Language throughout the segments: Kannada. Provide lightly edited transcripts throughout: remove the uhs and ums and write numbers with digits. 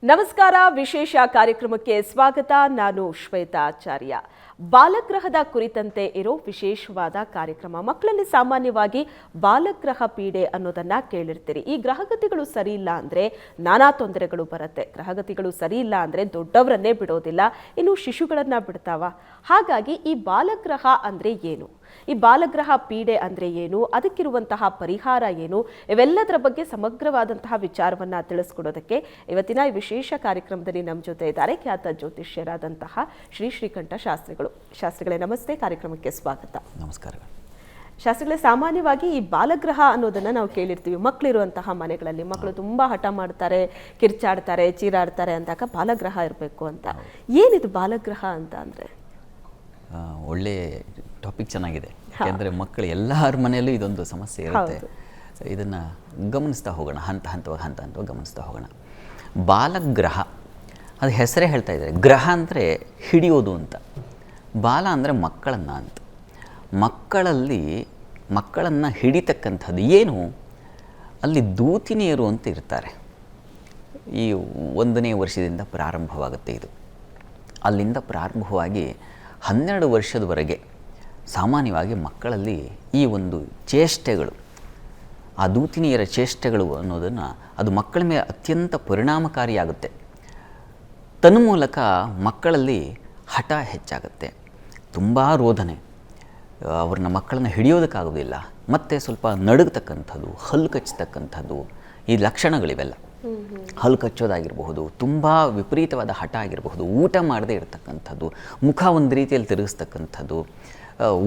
ನಮಸ್ಕಾರ. ವಿಶೇಷ ಕಾರ್ಯಕ್ರಮಕ್ಕೆ ಸ್ವಾಗತ. ನಾನು ಶ್ವೇತಾ ಆಚಾರ್ಯ. ಬಾಲಗ್ರಹದ ಕುರಿತಂತೆ ಇರೋ ವಿಶೇಷವಾದ ಕಾರ್ಯಕ್ರಮ. ಮಕ್ಕಳಲ್ಲಿ ಸಾಮಾನ್ಯವಾಗಿ ಬಾಲಗ್ರಹ ಪೀಡೆ ಅನ್ನೋದನ್ನ ಕೇಳಿರ್ತೀರಿ. ಈ ಗ್ರಹಗತಿಗಳು ಸರಿ ಇಲ್ಲ ಅಂದ್ರೆ ನಾನಾ ತೊಂದರೆಗಳು ಬರುತ್ತೆ. ಗ್ರಹಗತಿಗಳು ಸರಿ ಇಲ್ಲ ಅಂದ್ರೆ ದೊಡ್ಡವರನ್ನೇ ಬಿಡೋದಿಲ್ಲ, ಇನ್ನು ಶಿಶುಗಳನ್ನ ಬಿಡ್ತಾವ. ಹಾಗಾಗಿ ಈ ಬಾಲಗ್ರಹ ಅಂದ್ರೆ ಏನು, ಈ ಬಾಲಗ್ರಹ ಪೀಡೆ ಅಂದ್ರೆ ಏನು, ಅದಕ್ಕಿರುವಂತಹ ಪರಿಹಾರ ಏನು, ಇವೆಲ್ಲದರ ಬಗ್ಗೆ ಸಮಗ್ರವಾದಂತಹ ವಿಚಾರವನ್ನ ತಿಳಿಸ್ಕೊಡೋದಕ್ಕೆ ಇವತ್ತಿನ ಈ ವಿಶೇಷ ಕಾರ್ಯಕ್ರಮದಲ್ಲಿ ನಮ್ಮ ಜೊತೆ ಇದ್ದಾರೆ ಖ್ಯಾತ ಜ್ಯೋತಿಷ್ಯರಾದಂತಹ ಶ್ರೀಕಂಠ ಶಾಸ್ತ್ರಿಗಳೇ. ನಮಸ್ತೆ, ಕಾರ್ಯಕ್ರಮಕ್ಕೆ ಸ್ವಾಗತ. ನಮಸ್ಕಾರ ಶಾಸ್ತ್ರಿಗಳೇ, ಸಾಮಾನ್ಯವಾಗಿ ಈ ಬಾಲಗ್ರಹ ಅನ್ನೋದನ್ನ ನಾವು ಕೇಳಿರ್ತೀವಿ. ಮಕ್ಕಳಿರುವಂತಹ ಮನೆಗಳಲ್ಲಿ ಮಕ್ಕಳು ತುಂಬಾ ಹಠ ಮಾಡ್ತಾರೆ, ಕಿರ್ಚಾಡ್ತಾರೆ, ಚೀರಾಡ್ತಾರೆ ಅಂದಾಗ ಬಾಲಗ್ರಹ ಇರಬೇಕು ಅಂತ. ಏನಿದು ಬಾಲಗ್ರಹ ಅಂತ ಅಂದ್ರೆ? ಒಳ್ಳೆ ಟಾಪಿಕ್, ಚೆನ್ನಾಗಿದೆ. ಯಾಕೆಂದರೆ ಮಕ್ಕಳು ಎಲ್ಲರ ಮನೆಯಲ್ಲೂ ಇದೊಂದು ಸಮಸ್ಯೆ ಇರುತ್ತೆ. ಇದನ್ನು ಗಮನಿಸ್ತಾ ಹೋಗೋಣ, ಹಂತ ಹಂತವಾಗಿ ಗಮನಿಸ್ತಾ ಹೋಗೋಣ. ಬಾಲಗ್ರಹ, ಅದು ಹೆಸರೇ ಹೇಳ್ತಾ ಇದ್ದಾರೆ. ಗ್ರಹ ಅಂದರೆ ಹಿಡಿಯೋದು ಅಂತ, ಬಾಲ ಅಂದರೆ ಮಕ್ಕಳನ್ನು ಅಂತ. ಮಕ್ಕಳನ್ನು ಹಿಡಿತಕ್ಕಂಥದ್ದು ಏನು, ಅಲ್ಲಿ ದೂತಿನಿಯರು ಅಂತ ಇರ್ತಾರೆ. ಈ 1ನೇ ವರ್ಷದಿಂದ ಪ್ರಾರಂಭವಾಗುತ್ತೆ ಇದು. ಅಲ್ಲಿಂದ ಪ್ರಾರಂಭವಾಗಿ 12 ವರ್ಷದವರೆಗೆ ಸಾಮಾನ್ಯವಾಗಿ ಮಕ್ಕಳಲ್ಲಿ ಈ ಒಂದು ಚೇಷ್ಟೆಗಳು, ಆ ದೂತಿನಿಯರ ಚೇಷ್ಟೆಗಳು ಅನ್ನೋದನ್ನು, ಅದು ಮಕ್ಕಳ ಮೇಲೆ ಅತ್ಯಂತ ಪರಿಣಾಮಕಾರಿಯಾಗುತ್ತೆ. ತನ್ಮೂಲಕ ಮಕ್ಕಳಲ್ಲಿ ಹಠ ಹೆಚ್ಚಾಗುತ್ತೆ, ತುಂಬ ರೋಧನೆ, ಮಕ್ಕಳನ್ನ ಹಿಡಿಯೋದಕ್ಕಾಗೋದಿಲ್ಲ, ಮತ್ತು ಸ್ವಲ್ಪ ನಡುಗತಕ್ಕಂಥದ್ದು, ಹಲ್ಲು ಕಚ್ಚತಕ್ಕಂಥದ್ದು, ಈ ಲಕ್ಷಣಗಳಿವೆಲ್ಲ. ಹಲ್ಲು ಕಚ್ಚೋದಾಗಿರಬಹುದು, ತುಂಬ ವಿಪರೀತವಾದ ಹಠ ಆಗಿರಬಹುದು, ಊಟ ಮಾಡದೇ ಇರತಕ್ಕಂಥದ್ದು, ಮುಖ ಒಂದು ರೀತಿಯಲ್ಲಿ ತಿರುಗಿಸ್ತಕ್ಕಂಥದ್ದು,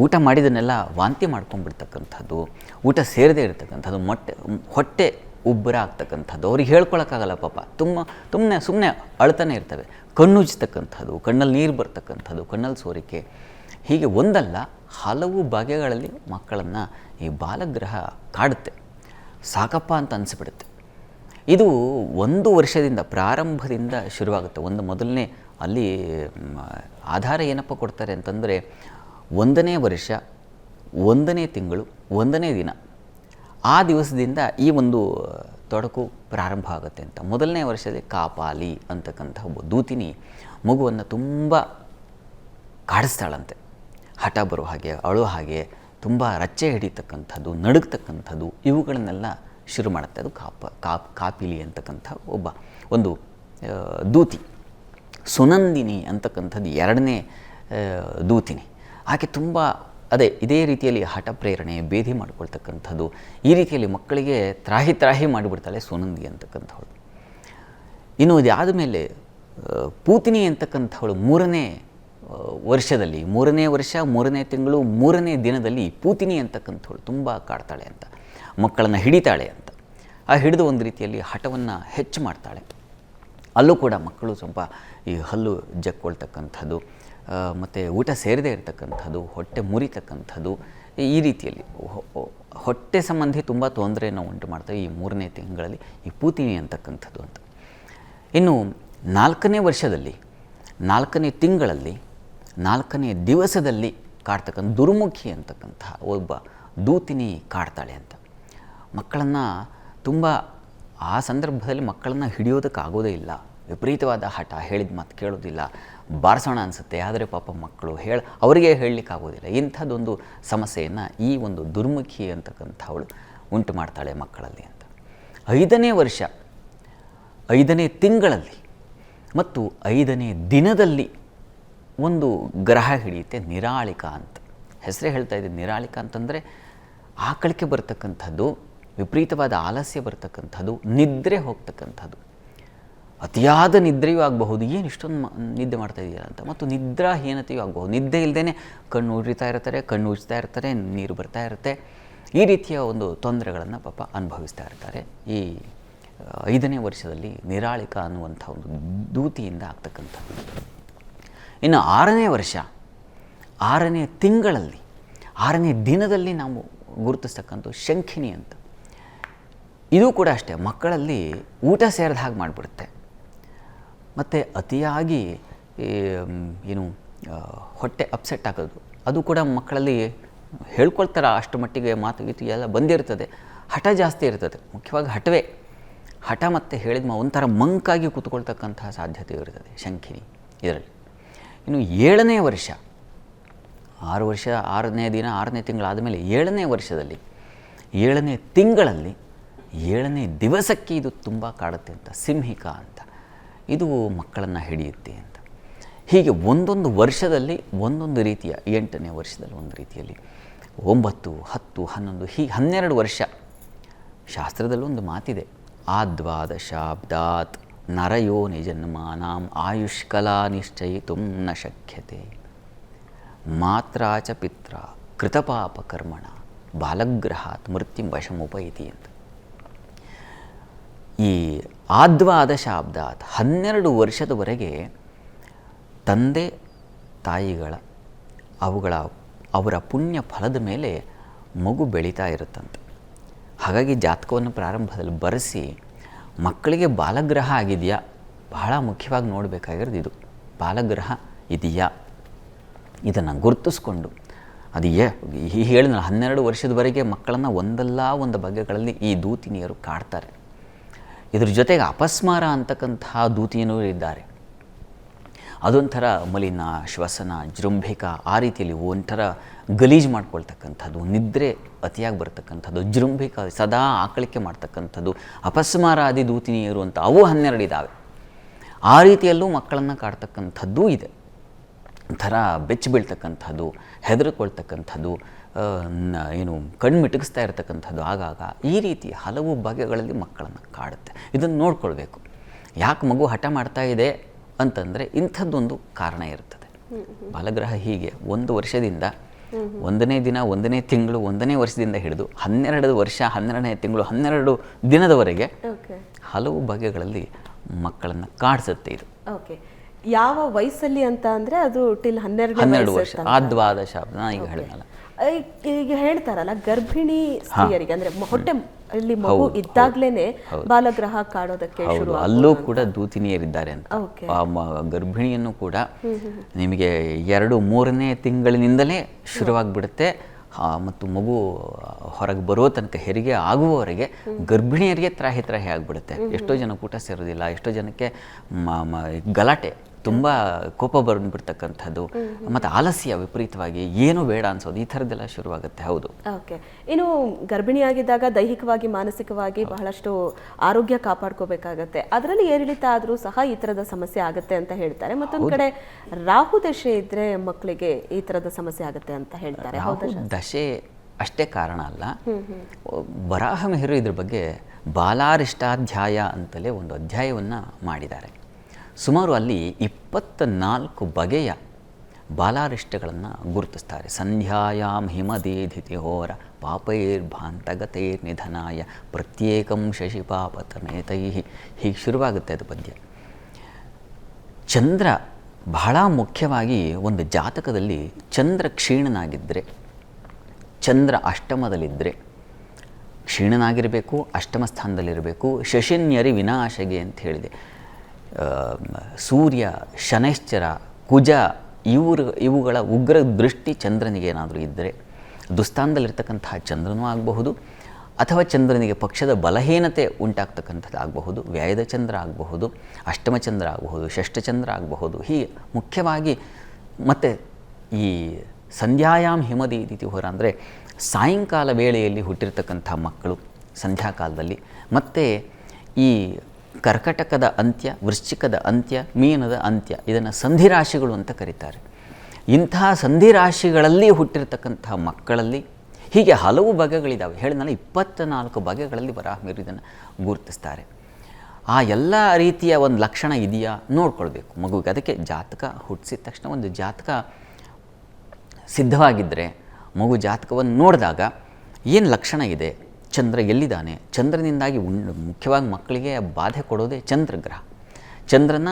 ಊಟ ಮಾಡಿದನ್ನೆಲ್ಲ ವಾಂತಿ ಮಾಡ್ಕೊಂಡ್ಬಿಡ್ತಕ್ಕಂಥದ್ದು, ಊಟ ಸೇರದೇ ಇರತಕ್ಕಂಥದ್ದು, ಹೊಟ್ಟೆ ಉಬ್ಬರ ಆಗ್ತಕ್ಕಂಥದ್ದು, ಅವ್ರಿಗೆ ಹೇಳ್ಕೊಳಕ್ಕಾಗಲ್ಲ ಪಾಪ, ಸುಮ್ಮನೆ ಅಳ್ತಾನೆ ಇರ್ತವೆ, ಕಣ್ಣುಜ್ತಕ್ಕಂಥದ್ದು, ಕಣ್ಣಲ್ಲಿ ನೀರು ಬರ್ತಕ್ಕಂಥದ್ದು, ಕಣ್ಣಲ್ಲಿ ಸೋರಿಕೆ, ಹೀಗೆ ಒಂದಲ್ಲ ಹಲವು ಬಗೆಗಳಲ್ಲಿ ಮಕ್ಕಳನ್ನು ಈ ಬಾಲಗ್ರಹ ಕಾಡುತ್ತೆ. ಸಾಕಪ್ಪ ಅಂತ ಅನಿಸ್ಬಿಡುತ್ತೆ. ಇದು 1 ವರ್ಷದಿಂದ ಪ್ರಾರಂಭದಿಂದ ಶುರುವಾಗುತ್ತೆ. ಮೊದಲನೇ ಅಲ್ಲಿ ಆಧಾರ ಏನಪ್ಪ ಕೊಡ್ತಾರೆ ಅಂತಂದರೆ, 1ನೇ ವರ್ಷ 1ನೇ ತಿಂಗಳು 1ನೇ ದಿನ, ಆ ದಿವಸದಿಂದ ಈ ಒಂದು ತೊಡಕು ಪ್ರಾರಂಭ ಆಗುತ್ತೆ ಅಂತ. 1ನೇ ವರ್ಷದಲ್ಲಿ ಕಾಪಾಲಿ ಅಂತಕ್ಕಂಥ ಒಬ್ಬ ದೂತಿನಿ ಮಗುವನ್ನು ತುಂಬ ಕಾಡಿಸ್ತಾಳಂತೆ. ಹಠ ಬರೋ ಹಾಗೆ, ಅಳೋ ಹಾಗೆ, ತುಂಬ ರಚ್ಚೆ ಹಿಡಿತಕ್ಕಂಥದ್ದು, ನಡುಗ್ತಕ್ಕಂಥದ್ದು, ಇವುಗಳನ್ನೆಲ್ಲ ಶುರು ಮಾಡುತ್ತೆ. ಅದು ಕಾಪಿಲಿ ಅಂತಕ್ಕಂಥ ಒಂದು ದೂತಿ. ಸುನಂದಿನಿ ಅಂತಕ್ಕಂಥದ್ದು 2ನೇ ದೂತಿನಿ. ಆಕೆ ತುಂಬ ಇದೇ ರೀತಿಯಲ್ಲಿ ಹಠ ಪ್ರೇರಣೆ, ಭೇದಿ ಮಾಡ್ಕೊಳ್ತಕ್ಕಂಥದ್ದು, ಈ ರೀತಿಯಲ್ಲಿ ಮಕ್ಕಳಿಗೆ ತ್ರಾಹಿ ಮಾಡಿಬಿಡ್ತಾಳೆ ಸುನಂದಿ ಅಂತಕ್ಕಂಥವಳು. ಇನ್ನು ಇದಾದ ಮೇಲೆ ಪೂತಿನಿ ಅಂತಕ್ಕಂಥವಳು 3ನೇ ವರ್ಷದಲ್ಲಿ, 3ನೇ ವರ್ಷ 3ನೇ ತಿಂಗಳು 3ನೇ ದಿನದಲ್ಲಿ ಪೂತಿನಿ ಅಂತಕ್ಕಂಥವಳು ತುಂಬ ಕಾಡ್ತಾಳೆ ಅಂತ, ಮಕ್ಕಳನ್ನು ಹಿಡಿತಾಳೆ ಅಂತ. ಹಿಡಿದು ಒಂದು ರೀತಿಯಲ್ಲಿ ಹಠವನ್ನು ಹೆಚ್ಚು ಮಾಡ್ತಾಳೆ. ಅಲ್ಲೂ ಕೂಡ ಮಕ್ಕಳು ಸ್ವಲ್ಪ ಈ ಹಲ್ಲು ಜಕ್ಕೊಳ್ತಕ್ಕಂಥದ್ದು, ಮತ್ತು ಊಟ ಸೇರದೇ ಇರತಕ್ಕಂಥದ್ದು, ಹೊಟ್ಟೆ ಮುರಿತಕ್ಕಂಥದ್ದು, ಈ ರೀತಿಯಲ್ಲಿ ಹೊಟ್ಟೆ ಸಂಬಂಧಿ ತುಂಬ ತೊಂದರೆಯನ್ನು ಉಂಟು ಮಾಡ್ತವೆ ಈ 3ನೇ ತಿಂಗಳಲ್ಲಿ ಈ ಪೂತಿನಿ ಅಂತಕ್ಕಂಥದ್ದು ಅಂತ. ಇನ್ನು 4ನೇ ವರ್ಷದಲ್ಲಿ 4ನೇ ತಿಂಗಳಲ್ಲಿ 4ನೇ ದಿವಸದಲ್ಲಿ ಕಾಡ್ತಕ್ಕಂಥ ದುರ್ಮುಖಿ ಅಂತಕ್ಕಂಥ ಒಬ್ಬ ದೂತಿನಿ ಕಾಡ್ತಾಳೆ ಅಂತ. ಮಕ್ಕಳನ್ನು ತುಂಬ ಆ ಸಂದರ್ಭದಲ್ಲಿ ಮಕ್ಕಳನ್ನು ಹಿಡಿಯೋದಕ್ಕಾಗೋದೇ ಇಲ್ಲ. ವಿಪರೀತವಾದ ಹಠ, ಹೇಳಿದ ಮಾತು ಕೇಳೋದಿಲ್ಲ, ಬಾರಿಸೋಣ ಅನಿಸುತ್ತೆ, ಆದರೆ ಪಾಪ ಮಕ್ಕಳು ಅವರಿಗೆ ಹೇಳಲಿಕ್ಕಾಗೋದಿಲ್ಲ. ಇಂಥದ್ದೊಂದು ಸಮಸ್ಯೆಯನ್ನು ಈ ಒಂದು ದುರ್ಮುಖಿ ಅಂತಕ್ಕಂಥವಳು ಉಂಟು ಮಾಡ್ತಾಳೆ ಮಕ್ಕಳಲ್ಲಿ ಅಂತ. 5ನೇ ವರ್ಷ 5ನೇ ತಿಂಗಳಲ್ಲಿ ಮತ್ತು 5ನೇ ದಿನದಲ್ಲಿ ಒಂದು ಗ್ರಹ ಹಿಡಿಯುತ್ತೆ, ನಿರಾಳಿಕ ಅಂತ. ಹೆಸರೇ ಹೇಳ್ತಾ ಇದೆ. ನಿರಾಳಿಕ ಅಂತಂದರೆ ಆಕಳಿಕೆ ಬರ್ತಕ್ಕಂಥದ್ದು, ವಿಪರೀತವಾದ ಆಲಸ್ಯ ಬರ್ತಕ್ಕಂಥದ್ದು, ನಿದ್ರೆ ಹೋಗ್ತಕ್ಕಂಥದ್ದು, ಅತಿಯಾದ ನಿದ್ರೆಯೂ ಆಗಬಹುದು. ಏನು ಇಷ್ಟೊಂದು ನಿದ್ದೆ ಮಾಡ್ತಾ ಇದೆಯಲ್ಲ ಅಂತ. ಮತ್ತು ನಿದ್ರಾಹೀನತೆಯೂ ಆಗಬಹುದು. ನಿದ್ದೆ ಇಲ್ಲದೇ ಕಣ್ಣು ಉಜ್ತಾ ಇರ್ತಾರೆ, ನೀರು ಬರ್ತಾ ಇರುತ್ತೆ. ಈ ರೀತಿಯ ಒಂದು ತೊಂದರೆಗಳನ್ನು ಪಾಪ ಅನುಭವಿಸ್ತಾ ಇರ್ತಾರೆ ಈ 5ನೇ ವರ್ಷದಲ್ಲಿ ನಿರಾಳಿಕ ಅನ್ನುವಂಥ ಒಂದು ದೂತಿಯಿಂದ ಆಗ್ತಕ್ಕಂಥದ್ದು. ಇನ್ನು 6ನೇ ವರ್ಷ 6ನೇ ತಿಂಗಳಲ್ಲಿ 6ನೇ ದಿನದಲ್ಲಿ ನಾವು ಗುರುತಿಸ್ತಕ್ಕಂಥ ಶಂಖಿನಿ ಅಂತ. ಇದು ಕೂಡ ಅಷ್ಟೇ, ಮಕ್ಕಳಲ್ಲಿ ಊಟ ಸೇರಿದ ಹಾಗೆ ಮಾಡಿಬಿಡುತ್ತೆ. ಮತ್ತು ಅತಿಯಾಗಿ ಹೊಟ್ಟೆ ಅಪ್ಸೆಟ್ ಆಗೋದು, ಅದು ಕೂಡ ಮಕ್ಕಳಲ್ಲಿ ಹೇಳ್ಕೊಳ್ತಾರೆ. ಅಷ್ಟು ಮಟ್ಟಿಗೆ ಮಾತು ಗೀತು ಎಲ್ಲ ಬಂದಿರ್ತದೆ. ಹಠ ಜಾಸ್ತಿ ಇರ್ತದೆ, ಮುಖ್ಯವಾಗಿ ಹಠವೇ. ಹಠ ಮತ್ತು ಹೇಳಿದ ಒಂಥರ ಮಂಕಾಗಿ ಕೂತ್ಕೊಳ್ತಕ್ಕಂತಹ ಸಾಧ್ಯತೆ ಇರುತ್ತದೆ ಶಂಖಿನಿ ಇದರಲ್ಲಿ. ಇನ್ನು 7ನೇ ವರ್ಷ, 6 ವರ್ಷ 6ನೇ ದಿನ 6ನೇ ತಿಂಗಳಾದ ಮೇಲೆ 7ನೇ ವರ್ಷದಲ್ಲಿ 7ನೇ ತಿಂಗಳಲ್ಲಿ 7ನೇ ದಿವಸಕ್ಕೆ ಇದು ತುಂಬ ಕಾಡುತ್ತೆ ಅಂತ, ಸಿಂಹಿಕ ಅಂತ, ಇದು ಮಕ್ಕಳನ್ನು ಹಿಡಿಯುತ್ತೆ ಅಂತ. ಹೀಗೆ ಒಂದೊಂದು ವರ್ಷದಲ್ಲಿ ಒಂದೊಂದು ರೀತಿಯ, 8ನೇ ವರ್ಷದಲ್ಲಿ ಒಂದು ರೀತಿಯಲ್ಲಿ, 9, 10, 11 ಹೀಗೆ 12 ವರ್ಷ. ಶಾಸ್ತ್ರದಲ್ಲೊಂದು ಮಾತಿದೆ, ಆದ್ವಾದಶಾಬ್ದಾತ್ ನರಯೋ ನಿಜನ್ಮಾನಾಂ ಆಯುಷ್ಕಲಾ ನಿಶ್ಚಯಿತುಂ ನ ಶಕ್ಯತೆ ಮಾತ್ರಾ ಚ ಪಿತ್ರ ಕೃತಪಾಪಕರ್ಮಣ ಬಾಲಗ್ರಹಾತ್ ಮೃತ್ಯುಂ ವಶಮುಪೈತಿ ಅಂತ. ಈ ಆದ್ವಾದಶಾಬ್ದಾತ್ 12 ವರ್ಷದವರೆಗೆ ತಂದೆ ತಾಯಿಗಳ ಅವರ ಪುಣ್ಯ ಫಲದ ಮೇಲೆ ಮಗು ಬೆಳೀತಾ ಇರುತ್ತಂತೆ. ಹಾಗಾಗಿ ಜಾತಕವನ್ನು ಪ್ರಾರಂಭದಲ್ಲಿ ಬರೆಸಿ ಮಕ್ಕಳಿಗೆ ಬಾಲಗ್ರಹ ಆಗಿದೆಯಾ, ಬಹಳ ಮುಖ್ಯವಾಗಿ ನೋಡಬೇಕಾಗಿರೋದು ಇದು. ಬಾಲಗ್ರಹ ಇದೆಯಾ, ಇದನ್ನು ಗುರುತಿಸ್ಕೊಂಡು ಅದು ಹೇಳಿದ 12 ವರ್ಷದವರೆಗೆ ಮಕ್ಕಳನ್ನು ಒಂದಲ್ಲ ಒಂದು ಬಗೆಗಳಲ್ಲಿ ಈ ದೂತಿನಿಯರು ಕಾಡ್ತಾರೆ. ಇದ್ರ ಜೊತೆಗೆ ಅಪಸ್ಮಾರ ಅಂತಕ್ಕಂತಹ ದೂತಿನಿಯರು ಇದ್ದಾರೆ. ಅದೊಂಥರ ಮಲಿನ, ಶ್ವಸನ, ಜೃಂಭಿಕ, ಆ ರೀತಿಯಲ್ಲಿ ಒಂಥರ ಗಲೀಜು ಮಾಡ್ಕೊಳ್ತಕ್ಕಂಥದ್ದು, ನಿದ್ರೆ ಅತಿಯಾಗಿ ಬರ್ತಕ್ಕಂಥದ್ದು, ಜೃಂಭಿಕ ಸದಾ ಆಕಳಿಕೆ ಮಾಡ್ತಕ್ಕಂಥದ್ದು, ಅಪಸ್ಮಾರಾದಿ ದೂತಿನಿಯರು ಅಂತ ಅವು 12 ಇದ್ದಾವೆ. ಆ ರೀತಿಯಲ್ಲೂ ಮಕ್ಕಳನ್ನು ಕಾಡ್ತಕ್ಕಂಥದ್ದೂ ಇದೆ. ಒಂಥರ ಬೆಚ್ಚಿ ಬೀಳ್ತಕ್ಕಂಥದ್ದು, ಹೆದರ್ಕೊಳ್ತಕ್ಕಂಥದ್ದು, ಏನು ಕಣ್ಣು ಮಿಟುಕಿಸ್ತಾ ಇರತಕ್ಕಂಥದ್ದು ಆಗಾಗ, ಈ ರೀತಿ ಹಲವು ಬಗೆಗಳಲ್ಲಿ ಮಕ್ಕಳನ್ನು ಕಾಡುತ್ತೆ. ಇದನ್ನು ನೋಡ್ಕೊಳ್ಬೇಕು. ಯಾಕೆ ಮಗು ಹಠ ಮಾಡ್ತಾ ಇದೆ ಅಂತಂದರೆ ಇಂಥದ್ದೊಂದು ಕಾರಣ ಇರ್ತದೆ. ಬಾಲಗ್ರಹ ಹೀಗೆ 1 ವರ್ಷದಿಂದ 1ನೇ ದಿನ 1ನೇ ತಿಂಗಳು 1ನೇ ವರ್ಷದಿಂದ ಹಿಡಿದು 12 ವರ್ಷ 12ನೇ ತಿಂಗಳು 12 ದಿನದವರೆಗೆ ಹಲವು ಬಗೆಗಳಲ್ಲಿ ಮಕ್ಕಳನ್ನು ಕಾಡಿಸುತ್ತೆ ಇದು. ಓಕೆ, ಯಾವ ವಯಸ್ಸಲ್ಲಿ ಅಂತ ಅಂದರೆ ಅದು ಟಿಲ್ 12 ವರ್ಷ ಆದ್ವಾದಶ ಈಗ ಹೇಳಿದ್ನಲ್ಲ. ಈಗ ಹೇಳ್ತಾರಲ್ಲ ಗರ್ಭಿಣಿ ಸ್ತ್ರೀಯರಿಗೆ ಅಂದರೆ ಹೊಟ್ಟೆ ಅಲ್ಲಿ ಮಗು ಇದ್ದಾಗ್ಲೇನೆ ಬಾಲಗ್ರಹ ಕಾಡೋದಕ್ಕೆ ಶುರು, ಅಲ್ಲೂ ಕೂಡ ದೂತಿನಿಯರಿದ್ದಾರೆ ಅಂತ. ಗರ್ಭಿಣಿಯನ್ನು ಕೂಡ ನಿಮಗೆ 2-3ನೇ ತಿಂಗಳಿನಿಂದಲೇ ಶುರುವಾಗ್ಬಿಡುತ್ತೆ. ಮತ್ತು ಮಗು ಹೊರಗೆ ಬರೋ ತನಕ, ಹೆರಿಗೆ ಆಗುವವರೆಗೆ ಗರ್ಭಿಣಿಯರಿಗೆ ತ್ರಾಹಿ ಆಗಿಬಿಡುತ್ತೆ. ಎಷ್ಟೋ ಜನ ಊಟ ಸೇರೋದಿಲ್ಲ, ಎಷ್ಟೋ ಜನಕ್ಕೆ ಗಲಾಟೆ, ತುಂಬ ಕೋಪ ಬಂದುಬಿಡ್ತಕ್ಕಂಥದ್ದು, ಮತ್ತು ಆಲಸ್ಯ ವಿಪರೀತವಾಗಿ ಏನೂ ಬೇಡ ಅನ್ಸೋದು, ಈ ಥರದ್ದೆಲ್ಲ ಶುರುವಾಗುತ್ತೆ. ಹೌದು. ಓಕೆ, ಇನ್ನು ಗರ್ಭಿಣಿಯಾಗಿದ್ದಾಗ ದೈಹಿಕವಾಗಿ ಮಾನಸಿಕವಾಗಿ ಬಹಳಷ್ಟು ಆರೋಗ್ಯ ಕಾಪಾಡ್ಕೋಬೇಕಾಗತ್ತೆ. ಅದರಲ್ಲಿ ಏರಿಳಿತ ಆದರೂ ಸಹ ಈ ಥರದ ಸಮಸ್ಯೆ ಆಗುತ್ತೆ ಅಂತ ಹೇಳ್ತಾರೆ. ಮತ್ತೊಂದು ಕಡೆ ರಾಹು ದಶೆ ಇದ್ರೆ ಮಕ್ಕಳಿಗೆ ಈ ಥರದ ಸಮಸ್ಯೆ ಆಗುತ್ತೆ ಅಂತ ಹೇಳ್ತಾರೆ. ದಶೆ ಅಷ್ಟೇ ಕಾರಣ ಅಲ್ಲ. ವರಾಹ ಮಿಹಿರು ಇದ್ರ ಬಗ್ಗೆ ಬಾಲಾರಿಷ್ಟಾಧ್ಯಾಯ ಅಂತಲೇ ಒಂದು ಅಧ್ಯಾಯವನ್ನು ಮಾಡಿದ್ದಾರೆ. ಸುಮಾರು ಅಲ್ಲಿ 24 ಬಗೆಯ ಬಾಲಾರಿಷ್ಟಗಳನ್ನು ಗುರುತಿಸ್ತಾರೆ. ಸಂಧ್ಯಾಯಾಮ್ ಹಿಮದೀಧಿತಿಹೋರ ಪಾಪೈರ್ಭಾಂತಗತೈರ್ ನಿಧನಾಯ ಪ್ರತ್ಯೇಕಂ ಶಶಿಪಾಪತಮೇತೈ, ಹೀಗೆ ಶುರುವಾಗುತ್ತೆ ಅದು ಪದ್ಯ. ಚಂದ್ರ ಬಹಳ ಮುಖ್ಯವಾಗಿ ಒಂದು ಜಾತಕದಲ್ಲಿ ಚಂದ್ರ ಕ್ಷೀಣನಾಗಿದ್ದರೆ, ಚಂದ್ರ ಅಷ್ಟಮದಲ್ಲಿದ್ದರೆ, ಕ್ಷೀಣನಾಗಿರಬೇಕು, ಅಷ್ಟಮ ಸ್ಥಾನದಲ್ಲಿರಬೇಕು. ಶಶಿನ್ಯರಿ ವಿನಾಶಗೆ ಅಂತ ಹೇಳಿದೆ. ಸೂರ್ಯ, ಶನೈಶ್ಚರ, ಕುಜ ಇವುಗಳ ಉಗ್ರ ದೃಷ್ಟಿ ಚಂದ್ರನಿಗೆ ಏನಾದರೂ ಇದ್ದರೆ, ದುಸ್ಥಾನದಲ್ಲಿರ್ತಕ್ಕಂತಹ ಚಂದ್ರನೂ ಆಗಬಹುದು, ಅಥವಾ ಚಂದ್ರನಿಗೆ ಪಕ್ಷದ ಬಲಹೀನತೆ ಉಂಟಾಗ್ತಕ್ಕಂಥದ್ದು ಆಗಬಹುದು, ವ್ಯಯದ ಚಂದ್ರ ಆಗಬಹುದು, ಅಷ್ಟಮ ಚಂದ್ರ ಆಗಬಹುದು, ಷಷ್ಠಚಂದ್ರ ಆಗಬಹುದು. ಹೀಗೆ ಮುಖ್ಯವಾಗಿ ಮತ್ತು ಈ ಸಂಧ್ಯಾಯಾಮ್ ಹಿಮದೀದಿತಿ ಹೊರ ಅಂದರೆ ಸಾಯಂಕಾಲ ವೇಳೆಯಲ್ಲಿ ಹುಟ್ಟಿರ್ತಕ್ಕಂಥ ಮಕ್ಕಳು ಸಂಧ್ಯಾಕಾಲದಲ್ಲಿ, ಮತ್ತು ಈ ಕರ್ಕಟಕದ ಅಂತ್ಯ, ವೃಶ್ಚಿಕದ ಅಂತ್ಯ, ಮೀನದ ಅಂತ್ಯ, ಇದನ್ನು ಸಂಧಿರಾಶಿಗಳು ಅಂತ ಕರೀತಾರೆ. ಇಂತಹ ಸಂಧಿರಾಶಿಗಳಲ್ಲಿ ಹುಟ್ಟಿರ್ತಕ್ಕಂತಹ ಮಕ್ಕಳಲ್ಲಿ ಹೀಗೆ ಹಲವು ಬಗೆಗಳಿದ್ದಾವೆ. ಹೇಳಿದ್ನಲ್ಲ 24 ಬಗೆಗಳಲ್ಲಿ ವರಾಹಮಿಹಿರು ಇದನ್ನು ಗುರುತಿಸ್ತಾರೆ. ಆ ಎಲ್ಲ ರೀತಿಯ ಒಂದು ಲಕ್ಷಣ ಇದೆಯಾ ನೋಡ್ಕೊಳ್ಬೇಕು ಮಗುವಿಗೆ. ಅದಕ್ಕೆ ಜಾತಕ ಹುಟ್ಟಿಸಿದ ತಕ್ಷಣ ಒಂದು ಜಾತಕ ಸಿದ್ಧವಾಗಿದ್ದರೆ ಮಗು ಜಾತಕವನ್ನು ನೋಡಿದಾಗ ಏನು ಲಕ್ಷಣ ಇದೆ, ಚಂದ್ರ ಎಲ್ಲಿದ್ದಾನೆ, ಚಂದ್ರನಿಂದಾಗಿ ಮುಖ್ಯವಾಗಿ ಮಕ್ಕಳಿಗೆ ಬಾಧೆ ಕೊಡೋದೇ ಚಂದ್ರಗ್ರಹ. ಚಂದ್ರನ